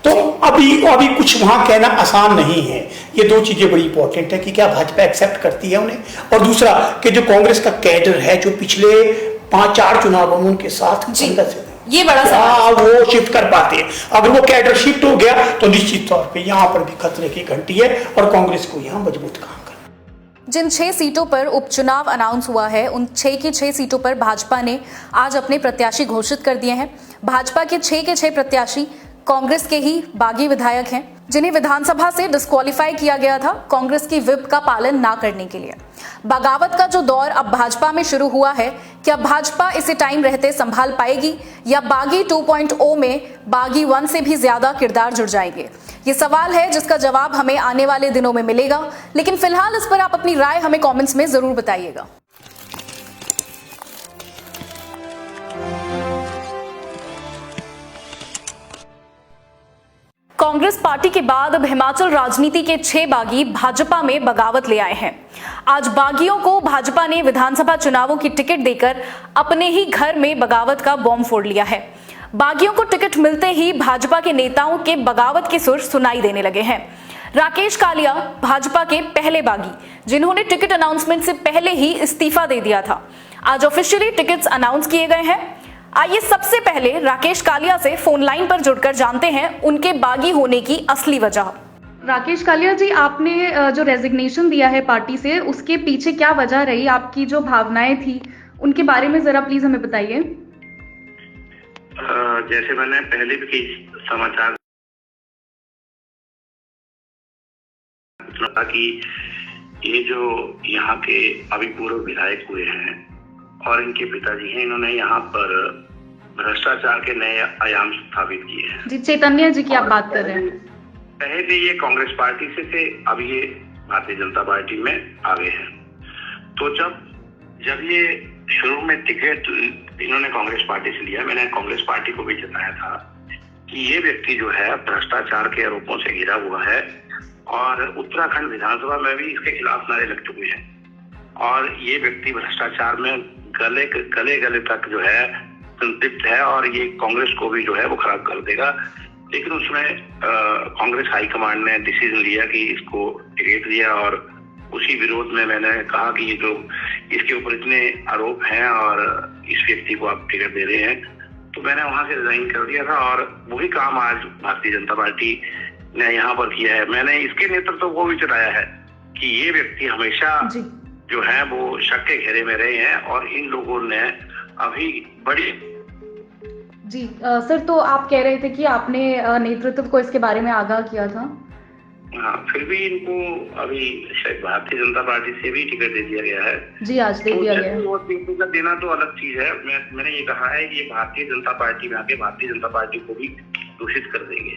तो अभी कुछ वहां कहना आसान नहीं है। ये दो चीजें बड़ी इंपॉर्टेंट है कि क्या भाजपा एक्सेप्ट करती है उन्हें, और दूसरा कि जो कांग्रेस का कैडर है जो पिछले 5-4 चुनावों में उनके साथ जी, ये बड़ा सवाल वो शिफ्ट कर पाते हैं। अगर वो कैडर शिफ्ट हो गया तो निश्चित तौर पे यहाँ पर भी खतरे की घंटी है और कांग्रेस को यहाँ मजबूत काम करना। जिन 6 सीटों पर उपचुनाव अनाउंस हुआ है उन 6 की 6 सीटों पर भाजपा ने आज अपने प्रत्याशी घोषित कर दिए हैं। भाजपा के 6 के 6 प्रत्याशी कांग्रेस के ही बागी विधायक हैं जिन्हें विधानसभा से डिस्क्वालीफाई किया गया था कांग्रेस की व्हिप का पालन ना करने के लिए। बगावत का जो दौर अब भाजपा में शुरू हुआ है, क्या भाजपा इसे टाइम रहते संभाल पाएगी या बागी 2.0 में बागी 1 से भी ज्यादा किरदार जुड़ जाएंगे? ये सवाल है जिसका जवाब हमें आने वाले दिनों में मिलेगा, लेकिन फिलहाल इस पर आप अपनी राय हमें कमेंट्स में जरूर बताइएगा। कांग्रेस पार्टी के बाद अब हिमाचल राजनीति के 6 बागी भाजपा में बगावत ले आए हैं। आज बागियों को भाजपा ने विधानसभा चुनावों की टिकट देकर अपने ही घर में बगावत का बॉम्ब फोड़ लिया है। बागियों को टिकट मिलते ही भाजपा के नेताओं के बगावत के सुर सुनाई देने लगे हैं। राकेश कालिया भाजपा के पहले बागी जिन्होंने टिकट अनाउंसमेंट से पहले ही इस्तीफा दे दिया था, आज ऑफिशियली टिकट्स अनाउंस किए गए हैं। आइए सबसे पहले राकेश कालिया से फोन लाइन पर जुड़कर जानते हैं उनके बागी होने की असली वजह। राकेश कालिया जी, आपने जो रेजिग्नेशन दिया है पार्टी से, उसके पीछे क्या वजह रही? आपकी जो भावनाएं थी उनके बारे में जरा प्लीज हमें बताइए। जैसे मैंने पहले भी कई समाचार कि ये जो यहाँ के अभी पूर्व विधायक हुए हैं और इनके पिताजी हैं, इन्होंने यहाँ पर भ्रष्टाचार के नए आयाम स्थापित किए हैं। जी, चैतन्य जी की आप बात कर रहे हैं। पहले ये कांग्रेस पार्टी से थे, अब ये भारतीय जनता पार्टी में आ गए हैं। तो जब ये शुरू में टिकट इन्होंने कांग्रेस पार्टी से लिया, मैंने कांग्रेस पार्टी को भी जताया था कि ये व्यक्ति जो है भ्रष्टाचार के आरोपों से घिरा हुआ है और उत्तराखंड विधानसभा में भी इसके खिलाफ नारे लग चुके हैं और ये व्यक्ति भ्रष्टाचार में गले तक जो है संतृप्त है और ये कांग्रेस को भी जो है वो खराब कर देगा। लेकिन उसमें कांग्रेस हाईकमांड ने डिसीजन लिया कि इसको टिकट दिया और उसी विरोध में मैंने कहा कि ये जो इसके ऊपर इतने आरोप हैं और इस व्यक्ति को आप टिकट दे रहे हैं, तो मैंने वहां से रिजाइन कर दिया था और वही काम आज भारतीय जनता पार्टी ने यहाँ पर किया है। मैंने इसके नेतृत्व को भी चलाया है कि ये व्यक्ति हमेशा जो है वो शक के घेरे में रहे हैं और इन लोगों ने अभी बड़ी जी सर, तो आप कह रहे थे कि आपने नेतृत्व को इसके बारे में आगाह किया था। हाँ, फिर भी इनको अभी शायद भारतीय जनता पार्टी से भी टिकट दे दिया गया है। जी, आज दे दिया गया है। वो टिकट देना तो अलग चीज है। मैंने ये कहा है कि ये भारतीय जनता पार्टी में आके भारतीय जनता पार्टी को भी दूषित कर देंगे।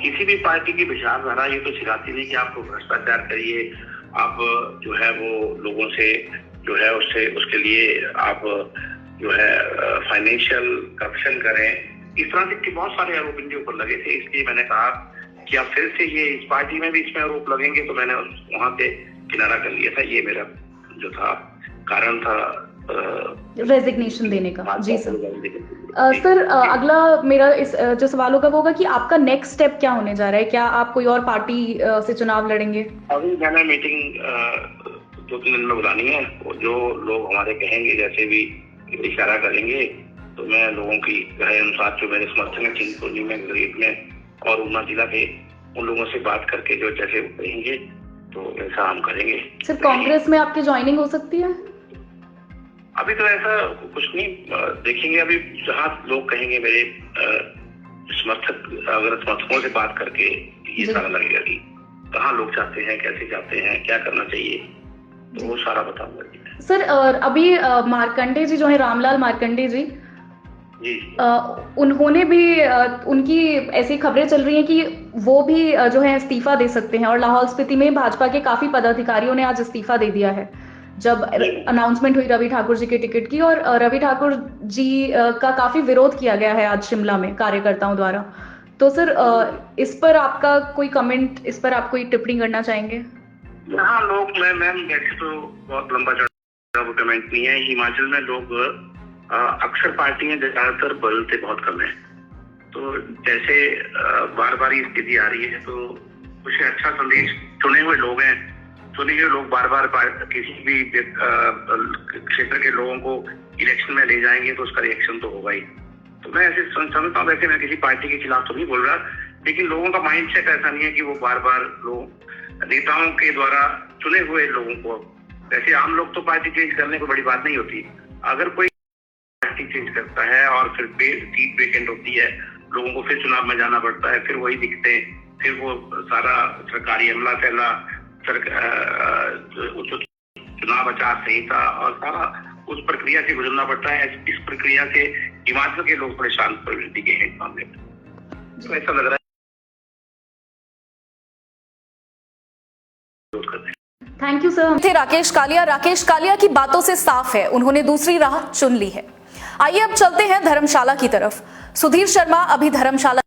किसी भी पार्टी की विचारधारा ये तो सिखाती नहीं कि आपको भ्रष्टाचार करिए, आप जो है वो लोगों से जो है उसके लिए आप जो है फाइनेंशियल करप्शन करें। इस तरह के बहुत सारे आरोप इनके ऊपर लगे थे, इसलिए मैंने कहा कि अब फिर से ये इस पार्टी में भी इसमें आरोप लगेंगे, तो मैंने वहां से किनारा कर लिया था। ये मेरा जो था कारण था रेजिग्नेशन देने का। जी सर। सर, अगला मेरा इस जो सवाल होगा वो होगा कि आपका नेक्स्ट स्टेप क्या होने जा रहा है? क्या आप कोई और पार्टी से चुनाव लड़ेंगे? अभी मैंने मीटिंग 2-3 दिन में बुलानी है। जो लोग हमारे कहेंगे, जैसे भी इशारा करेंगे, तो मैं लोगों की राय अनुसार जो मेरे समर्थन है चिंतपूर्णी में, गरीब में और ऊना जिला के उन लोगों से बात करके जो जैसे वो कहेंगे तो ऐसा हम करेंगे। सर, कांग्रेस में आपकी ज्वाइनिंग हो सकती है? अभी तो ऐसा कुछ नहीं, देखेंगे। अभी जहाँ लोग कहेंगे मेरे समर्थक, अगर समर्थकों से बात करके ये सारा लगेगा कि कहाँ लोग चाहते हैं, कैसे चाहते हैं, क्या करना चाहिए, तो वो सारा बताऊंगा। सर, अभी मार्कंडे जी जो है, रामलाल मार्कंडे जी, उन्होंने भी उनकी ऐसी खबरें चल रही हैं कि वो भी जो है इस्तीफा दे सकते हैं और लाहौल स्पीति में भाजपा के काफी पदाधिकारियों ने आज इस्तीफा दे दिया है जब अनाउंसमेंट हुई रवि ठाकुर जी के टिकट की। और रवि ठाकुर जी का काफी विरोध किया गया है आज शिमला में कार्यकर्ताओं द्वारा। तो सर, इस पर आपका कोई कमेंट, इस पर आप कोई टिप्पणी करना चाहेंगे? हाँ, लोग मैं वैसे तो बहुत लंबा चौड़ा कमेंट नहीं है। हिमाचल में लोग अक्सर पार्टियां ज्यादातर बदलते बहुत कम है। तो जैसे बार बार ये स्थिति आ रही है तो कुछ अच्छा संदेश, चुने हुए लोग हैं, चुने हुए लोग बार बार किसी भी क्षेत्र के लोगों को इलेक्शन में ले जाएंगे तो उसका रिएक्शन तो होगा ही। तो मैं ऐसे समझता हूँ, वैसे मैं किसी पार्टी के खिलाफ तो नहीं बोल रहा, लेकिन लोगों का माइंडसेट ऐसा नहीं है कि वो बार बार लोग नेताओं के द्वारा चुने हुए लोगों को, वैसे आम लोग तो पार्टी चेंज करने को बड़ी बात नहीं होती, अगर कोई पार्टी चेंज करता है और फिर सीट वेकेंट होती है, लोगों को फिर चुनाव में जाना पड़ता है, फिर वही दिखते हैं, फिर वो सारा सरकारी अमला फैला, चुनाव आचार संहिता और सारा उस प्रक्रिया से गुजरना पड़ता है। इस प्रक्रिया से हिमाचल के लोग परेशान प्रवृत्ति के हैं इस मामले में, तो ऐसा लग रहा है। Thank you sir. थे राकेश कालिया। राकेश कालिया की बातों से साफ है, उन्होंने दूसरी राह चुन ली है। आइए अब चलते हैं धर्मशाला की तरफ। सुधीर शर्मा अभी धर्मशाला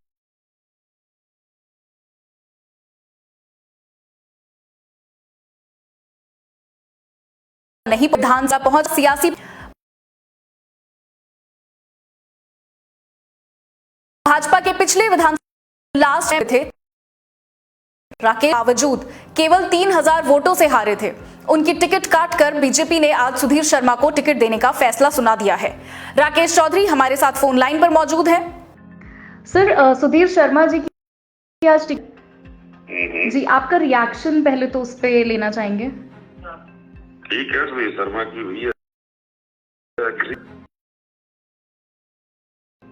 नहीं, विधानसभा पहुंच सियासी भाजपा के पिछले विधानसभा लास्ट में थे राकेश, बावजूद केवल 3000 वोटों से हारे थे। उनकी टिकट काटकर बीजेपी ने आज सुधीर शर्मा को टिकट देने का फैसला सुना दिया है। राकेश चौधरी हमारे साथ फोन लाइन पर मौजूद हैं। सर, सुधीर शर्मा जी की आज टिकट, जी आपका रिएक्शन पहले तो उस पे लेना चाहेंगे। ठीक है, सुधीर शर्मा की हुई है।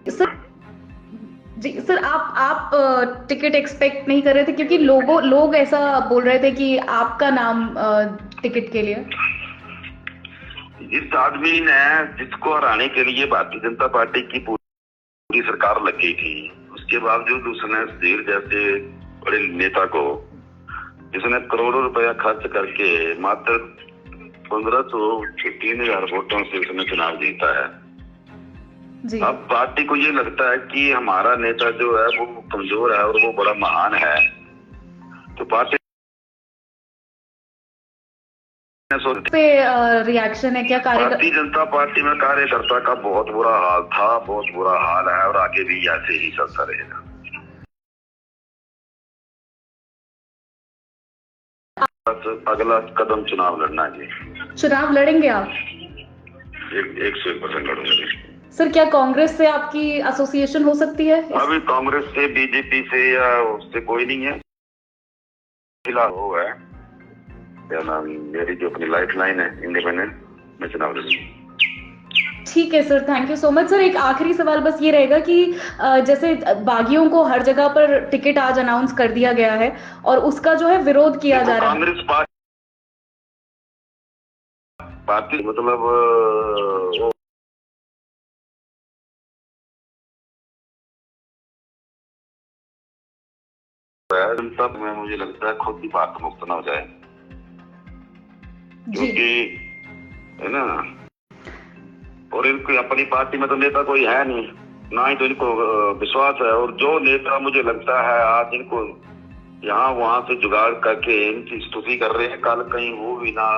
सर जी, सर आप टिकट एक्सपेक्ट नहीं कर रहे थे, क्योंकि लोग ऐसा बोल रहे थे कि आपका नाम टिकट के लिए। जिस आदमी ने, जिसको हराने के लिए भारतीय जनता पार्टी की पूरी सरकार लग गई थी, उसके बावजूद उसने सुधीर जैसे बड़े नेता को, जिसने करोड़ों रुपया खर्च करके मात्र 1500 से 3000 वोटों से उसने चुनाव जीता है। जी। अब पार्टी को ये लगता है कि हमारा नेता जो है वो कमजोर है और वो बड़ा महान है, तो पार्टी पे रिएक्शन है क्या? भारतीय जनता पार्टी में कार्यकर्ता का बहुत बुरा हाल था, बहुत बुरा हाल है और आगे भी ऐसे ही चलता रहेगा। अगला कदम चुनाव लड़ना है। चुनाव लड़ेंगे आप? 101% लड़ूंगा। सर, क्या कांग्रेस से आपकी एसोसिएशन हो सकती है? अभी कांग्रेस से, बीजेपी से या उससे कोई नहीं है फिलहाल। वो है क्या नाम, मेरी जो अपनी लाइफ लाइन है इंडिपेंडेंट, मैं चुनाव लड़ूंगा। ठीक है sir, thank you so much. Sir, एक आखिरी सवाल बस ये रहेगा कि जैसे बागियों को हर जगह पर टिकट आज अनाउंस कर दिया गया है और उसका जो है विरोध किया जा रहा है। कांग्रेस पार्टी मतलब जनता में मुझे लगता है खुद ही भारत मुक्त ना हो जाए, क्योंकि है ना, और इनको अपनी पार्टी में तो नेता कोई है नहीं, ना ही तो इनको विश्वास है। और जो नेता मुझे लगता है आज इनको यहाँ वहां से जुगाड़ करके इनकी स्तुति कर रहे हैं, कल कहीं वो भी ना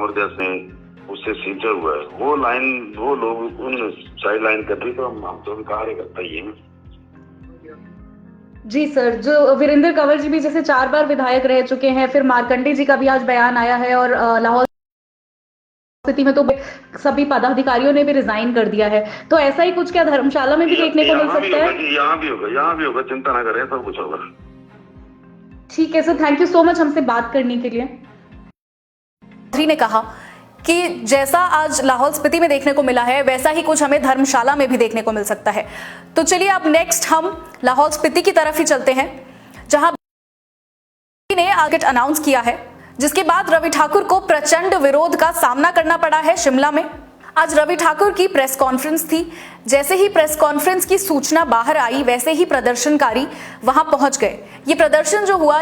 और जैसे उससे सींचा हुआ है वो लाइन, वो लोग उन साइड लाइन कर रही, तो हम तो कार्यकर्ता ही है। जी सर, जो वीरेंद्र कंवर जी भी जैसे 4 बार विधायक रह चुके हैं, फिर मार्कंडे जी का भी आज बयान आया है और लाहौल स्थिति में तो सभी पदाधिकारियों ने भी रिजाइन कर दिया है, तो ऐसा ही कुछ क्या धर्मशाला में भी देखने को मिल सकता है? यहाँ भी होगा, चिंता ना करें, सब कुछ होगा। ठीक है sir, thank you so much हमसे बात करने के लिए। ने कहा कि जैसा आज लाहौल स्पीति में देखने को मिला है वैसा ही कुछ हमें धर्मशाला में भी देखने को मिल सकता है। तो चलिए अब नेक्स्ट हम लाहौल स्पीति की तरफ ही चलते हैं, जहां ने टिकट अनाउंस किया है, जिसके बाद रवि ठाकुर को प्रचंड विरोध का सामना करना पड़ा है शिमला में। आज रवि ठाकुर की प्रेस कॉन्फ्रेंस थी। जैसे ही प्रेस कॉन्फ्रेंस की सूचना बाहर आई वैसे ही प्रदर्शनकारी वहां पहुंच गए। ये प्रदर्शन जो हुआ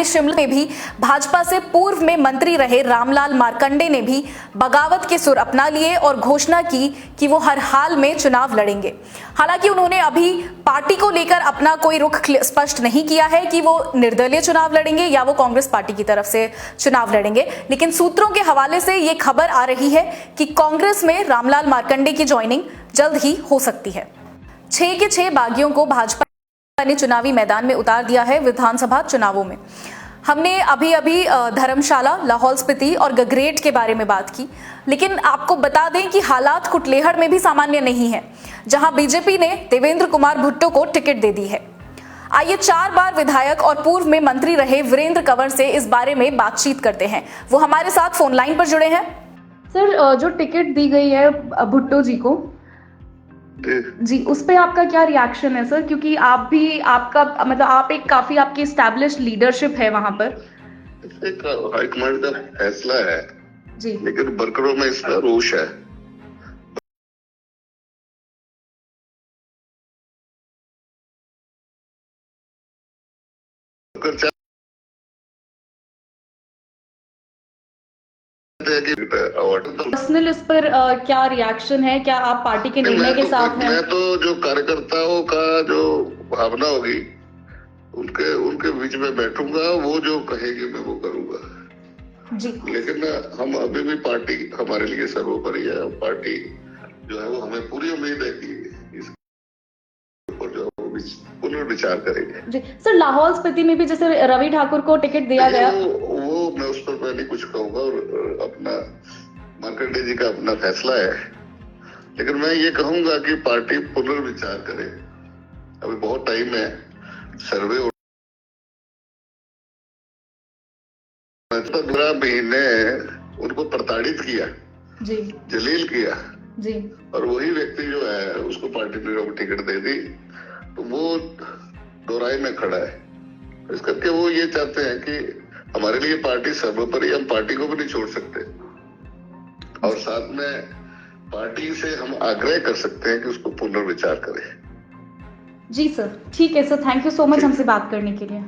आगे शिमला में भी भाजपा से पूर्व में मंत्री रहे रामलाल मार्कंडे ने भी बगावत के सुर अपना लिए और घोषणा की कि वो हर हाल में चुनाव लड़ेंगे। हालांकि उन्होंने अभी पार्टी को लेकर अपना कोई रुख स्पष्ट नहीं किया है कि वो निर्दलीय चुनाव लड़ेंगे या वो कांग्रेस पार्टी की तरफ से चुनाव लड़ेंगे, लेकिन सूत्रों के हवाले से ये खबर आ रही है कि कांग्रेस में रामलाल मार्कंडे की ज्वाइनिंग जल्द ही हो सकती है। 6 के 6 बागियों को भाजपा ने चुनावी मैदान में उतार दिया है। विधानसभा चुनावों में हमने अभी धर्मशाला, लाहौल स्पीति और गगरेट के बारे में बात की, लेकिन आपको बता दें कि हालात कुटलेहड़ में भी सामान्य नहीं है, जहां बीजेपी ने देवेंद्र कुमार भुट्टो को टिकट दे दी है। आइए 4 बार विधायक और पूर्व में मंत्री रहे वीरेंद्र कंवर से इस बारे में बातचीत करते हैं। वो हमारे साथ फोन लाइन पर जुड़े हैं। सर, जो टिकट दी गई है भुट्टो जी को, जी, उस पे आपका क्या रिएक्शन है सर? क्योंकि आप भी, आपका मतलब आप एक काफी आपकी एस्टैब्लिश्ड लीडरशिप है वहां पर। एक हाईकमांड का फैसला है जी, लेकिन वर्करों में इसका रोष है। पर्सनल इस पर क्या रिएक्शन है? क्या आप पार्टी के निर्णय के साथ हैं? मैं तो जो कार्यकर्ताओं का जो भावना होगी उनके बीच में बैठूंगा, वो जो कहेगी मैं वो करूंगा जी। लेकिन हम अभी भी पार्टी हमारे लिए सर्वोपरि है। पार्टी जो है वो हमें पूरी उम्मीद है कि इसके ऊपर जो पुनर्विचार करेंगे। जी सर, लाहौल स्पीति में भी जैसे रवि ठाकुर को टिकट दिया गया, वो मैं उस पर पहले कुछ कहूंगा, और अपना मार्कंडे जी का अपना फैसला है, लेकिन मैं ये कहूंगा कि पार्टी पुनर्विचार करे। अभी बहुत टाइम है, सर्वे 15 महीने उनको प्रताड़ित किया जी, जलील किया जी, और वही व्यक्ति जो है उसको पार्टी ने टिकट दे दी, तो वो दोराई में खड़ा है। इस करके वो ये चाहते हैं कि हमारे लिए पार्टी सर्वोपरि, हम पार्टी को भी नहीं छोड़ सकते, और साथ में पार्टी से हम आग्रह कर सकते हैं कि उसको पुनर्विचार करें। जी सर, ठीक है sir, thank you so much हमसे बात करने के लिए।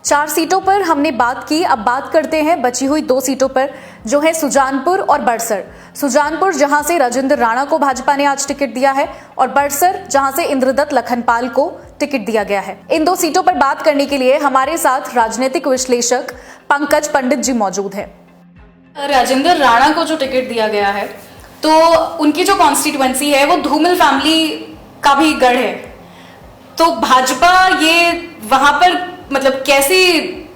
4 सीटों पर हमने बात की, अब बात करते हैं बची हुई 2 सीटों पर, जो है सुजानपुर और बड़सर। सुजानपुर जहां से राजेंद्र राणा को भाजपा ने आज टिकट दिया है, और बड़सर जहां से इंद्रदत्त लखनपाल को टिकट दिया गया है। इन 2 सीटों पर बात करने के लिए हमारे साथ राजनीतिक विश्लेषक पंकज पंडित जी मौजूद है। राजेंद्र राणा को जो टिकट दिया गया है, तो उनकी जो कॉन्स्टिट्यूएंसी है वो धूमल फैमिली का भी गढ़ है, तो भाजपा ये वहां पर मतलब कैसी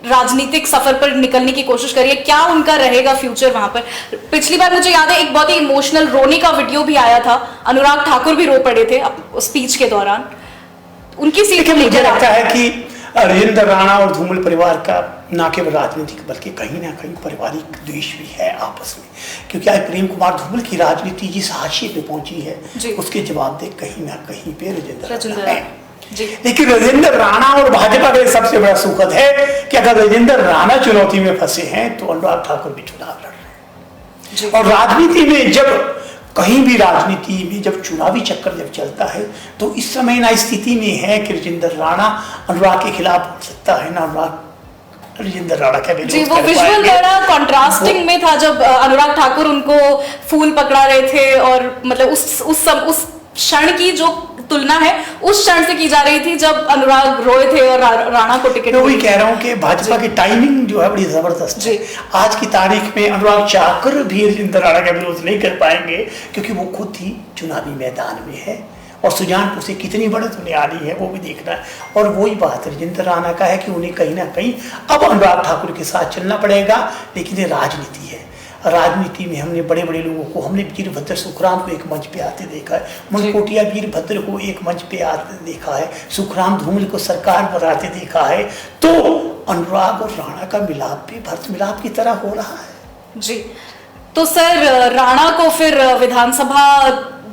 राजनीतिक सफर पर निकलने की कोशिश करिए, क्या उनका रहेगा फ्यूचर वहां पर? पिछली बार मुझे याद है एक बहुत ही इमोशनल रोने का वीडियो भी आया था, अनुराग ठाकुर भी रो पड़े थे स्पीच के दौरान। उनकी सीट मुझे लगता है कि राजेंद्र राणा और धूमल परिवार का ना केवल राजनीतिक बल्कि कहीं ना कहीं पारिवारिक द्वेष भी है आपस में, क्योंकि आज प्रेम कुमार धूमल की राजनीति जिस हाशिए पे पहुंची है उसके जवाब दे कहीं ना कहीं पे राजेंद्र राणा है। लेकिन राजेंद्र राणा और भाजपा का सबसे बड़ा सुखद है कि अगर राजेंद्र राणा चुनौती में फंसे हैं तो अनुराग ठाकुर भी चुनाव लड़ रहे हैं। और राजनीति में जब कहीं भी राजनीति में जब चुनावी चक्कर जब चलता है तो इस समय ना स्थिति में है कि राजेंद्र राणा अनुराग के खिलाफ बोल सकता है, ना अनुराग राजेंद्र राणा का जी। वो विजुअल बड़ा कॉन्ट्रास्टिंग में था जब अनुराग ठाकुर उनको फूल पकड़ा रहे थे, और मतलब उस क्षण की जो तुलना है उस क्षण से की जा रही थी जब अनुराग रोए थे और राणा को टिकट। मैं वही कह रहा हूँ कि भाजपा की टाइमिंग जो है बड़ी जबरदस्त है। आज की तारीख में अनुराग चाहकर भी राजेंद्र राणा का विरोध नहीं कर पाएंगे, क्योंकि वो खुद ही चुनावी मैदान में है, और सुजानपुर से कितनी बढ़त होने वाली है वो भी देखना है। और वही बात राजेंद्र राणा का है कि उन्हें कहीं ना कहीं अब अनुराग ठाकुर के साथ चलना पड़ेगा, लेकिन ये राजनीति है। राजनीति में हमने बड़े बड़े लोगों को, हमने वीरभद्र सुखराम को एक मंच पे आते देखा है, मनकोटिया वीरभद्र को एक मंच पे आते देखा है, सुखराम धूमल को सरकार बनाते देखा है, तो अनुराग और राणा का मिलाप भी भरत मिलाप की तरह हो रहा है जी। तो सर, राणा को फिर विधानसभा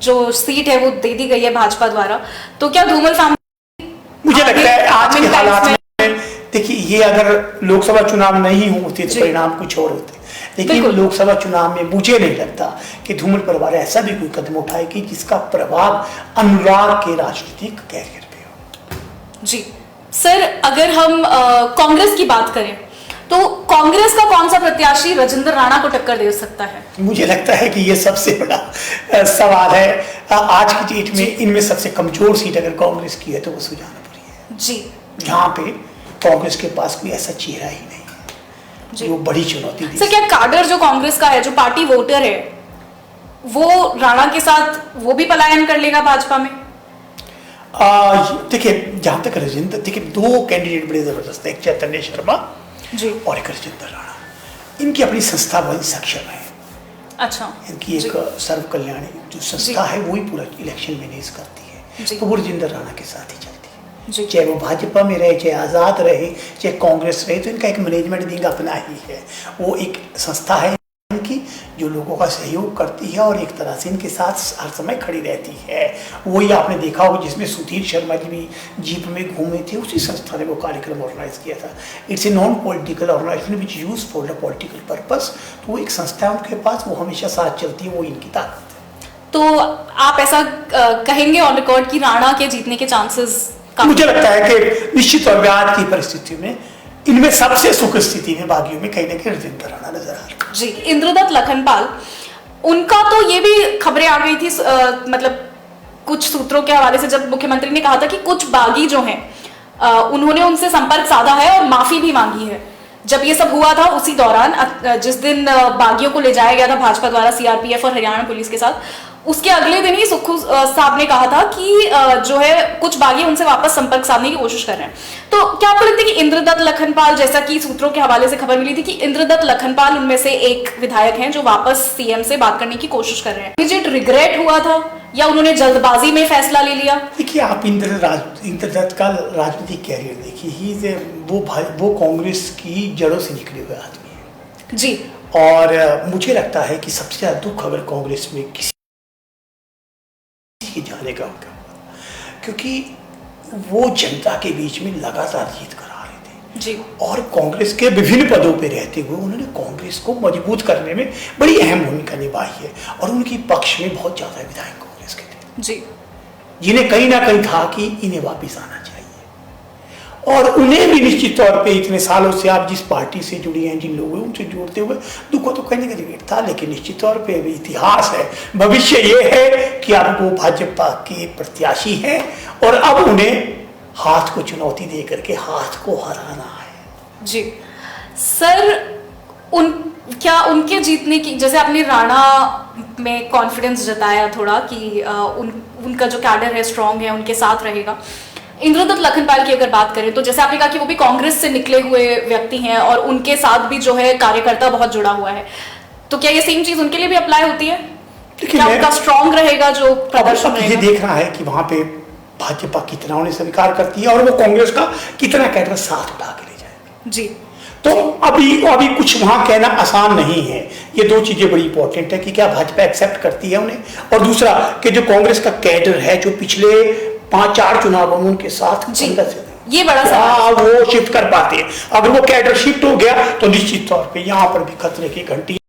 जो सीट है वो दे दी गई है भाजपा द्वारा, तो क्या धूमल फैमिली, मुझे लगता है आज के हालात में, देखिए ये अगर लोकसभा चुनाव नहीं होते तो परिणाम कुछ और होते, लेकिन लोकसभा चुनाव में मुझे नहीं लगता कि धूमल परिवार ऐसा भी कोई कदम उठाएगी जिसका प्रभाव अनुराग के राजनीतिक कैरियर पे हो। जी सर, अगर हम कांग्रेस की बात करें तो कांग्रेस का कौन सा प्रत्याशी राजेंद्र राणा को टक्कर दे सकता है? मुझे लगता है कि ये सबसे बड़ा सवाल है आज की डेट में। इनमें सबसे कमजोर सीट अगर कांग्रेस की है तो वो सुजानपुरी है जी, जहाँ पे कांग्रेस के पास कोई ऐसा चेहरा ही नहीं है जी। जो बड़ी चुनौती दी। सर, क्या काडर जो कांग्रेस का है, जो पार्टी वोटर है, वो राणा के साथ वो भी पलायन कर लेगा भाजपा में? देखिए, जहां तक राजेंद्र, देखिए दो कैंडिडेट बड़े जबरदस्त है, एक चैतन्य शर्मा जी और एक राजेंद्र राणा। इनकी अपनी संस्था बड़ी सक्षम है। अच्छा, इनकी एक सर्व कल्याणी जो संस्था है वो ही पूरा इलेक्शन मैनेज करती है, जी। तो वो राजेंद्र राणा के साथ ही चलती है। जी। चाहे वो भाजपा में रहे, चाहे आज़ाद रहे, चाहे कांग्रेस रहे, तो इनका एक मैनेजमेंट विंग अपना ही है। वो एक संस्था है इनकी जो लोगों का सहयोग करती है और एक तरह से इनके साथ हर समय खड़ी रहती है। वही आपने देखा होगा जिसमें सुधीर शर्मा जी भी जीप में घूमे थे, उसी संस्था ने वो कार्यक्रम ऑर्गेनाइज किया था। It's a non political organization which use for the political purpose. तो वो एक संस्था है उनके पास, वो हमेशा साथ चलती है, वो इनकी ताकत है। तो आप ऐसा कहेंगे ऑन रिकॉर्ड कि राणा के जीतने के चांसेस? मुझे लगता है कि निश्चित तौर पर आज की परिस्थिति में इनमें सबसे सुख स्थिति में बागियों में कहीं ना कहीं राजेंद्र राणा नजर आ रहा है। जी, इंद्रदत्त लखनपाल, उनका तो ये भी खबरें आ गई थी, मतलब कुछ सूत्रों के हवाले से, जब मुख्यमंत्री ने कहा था कि कुछ बागी जो हैं उन्होंने उनसे संपर्क साधा है और माफी भी मांगी है। जब ये सब हुआ था उसी दौरान, जिस दिन बागियों को ले जाया गया था भाजपा द्वारा सीआरपीएफ और हरियाणा पुलिस के साथ, उसके अगले दिन ही सुक्खू साहब ने कहा था कि जो है कुछ बागी उनसे वापस संपर्क साधने की कोशिश कर रहे हैं। तो क्या आपको लगता है कि इंद्रदत्त लखनपाल, जैसा कि सूत्रों के हवाले से खबर मिली थी कि इंद्रदत्त लखनपाल उनमें से एक विधायक हैं जो वापस सीएम से बात करने की कोशिश कर रहे हैं, मुझे रिग्रेट हुआ था या उन्होंने जल्दबाजी में फैसला ले लिया? देखिए, आप इंद्रदत्त का राजनीतिक कैरियर देखिए, ही वो कांग्रेस की जड़ों से निकले हुए आदमी है जी। और मुझे लगता है कि सबसे ज्यादा दुख अगर कांग्रेस में किसी के जाने का उनका, क्योंकि वो जनता के बीच में लगातार जीत कर आ रहे थे जी। और कांग्रेस के विभिन्न पदों पे रहते हुए उन्होंने कांग्रेस को मजबूत करने में बड़ी अहम भूमिका निभाई है और उनके पक्ष में बहुत ज्यादा विधायक कांग्रेस के थे जी, जिन्हें कहीं ना कहीं था कि इन्हें वापिस आना चाहिए। और उन्हें भी निश्चित तौर पे इतने सालों से आप जिस पार्टी से जुड़ी हैं, जिन लोगों उनसे जोड़ते हुए दुखों तो कहीं ना कहीं था, लेकिन निश्चित तौर पे भी इतिहास है, भविष्य ये है कि अब वो भाजपा के प्रत्याशी हैं और अब उन्हें हाथ को चुनौती दे करके हाथ को हराना है। जी सर, क्या उनके जीतने की, जैसे आपने राणा में कॉन्फिडेंस जताया थोड़ा कि उनका जो कैडर है स्ट्रांग है, उनके साथ रहेगा। इंद्रदत्त लखनपाल की अगर बात करें तो जैसे आपने कहा कि वो भी कांग्रेस से निकले हुए व्यक्ति हैं और उनके साथ भी जो है कार्यकर्ता बहुत जुड़ा हुआ है, तो क्या ये सेम चीज उनके लिए भी अप्लाई होती है? क्या उनका स्ट्रांग रहेगा जो प्रदर्शन रहेगा? ये देखना है कि वहां पे भाजपा कितना उन्हें स्वीकार करती है और वो कांग्रेस का कितना कैडर साथ उठा के ले जाएगा जी। तो अभी कुछ वहां कहना आसान नहीं है। ये दो चीजें बड़ी इंपॉर्टेंट है कि क्या भाजपा एक्सेप्ट करती है उन्हें, और दूसरा कि जो कांग्रेस का कैडर है जो पिछले 5-4 चुनावों में उनके साथ जी, ये बड़ा सवाल, वो शिफ्ट कर पाते हैं। अगर वो कैडर शिफ्ट हो गया तो निश्चित तौर पे यहाँ पर भी खतरे की घंटी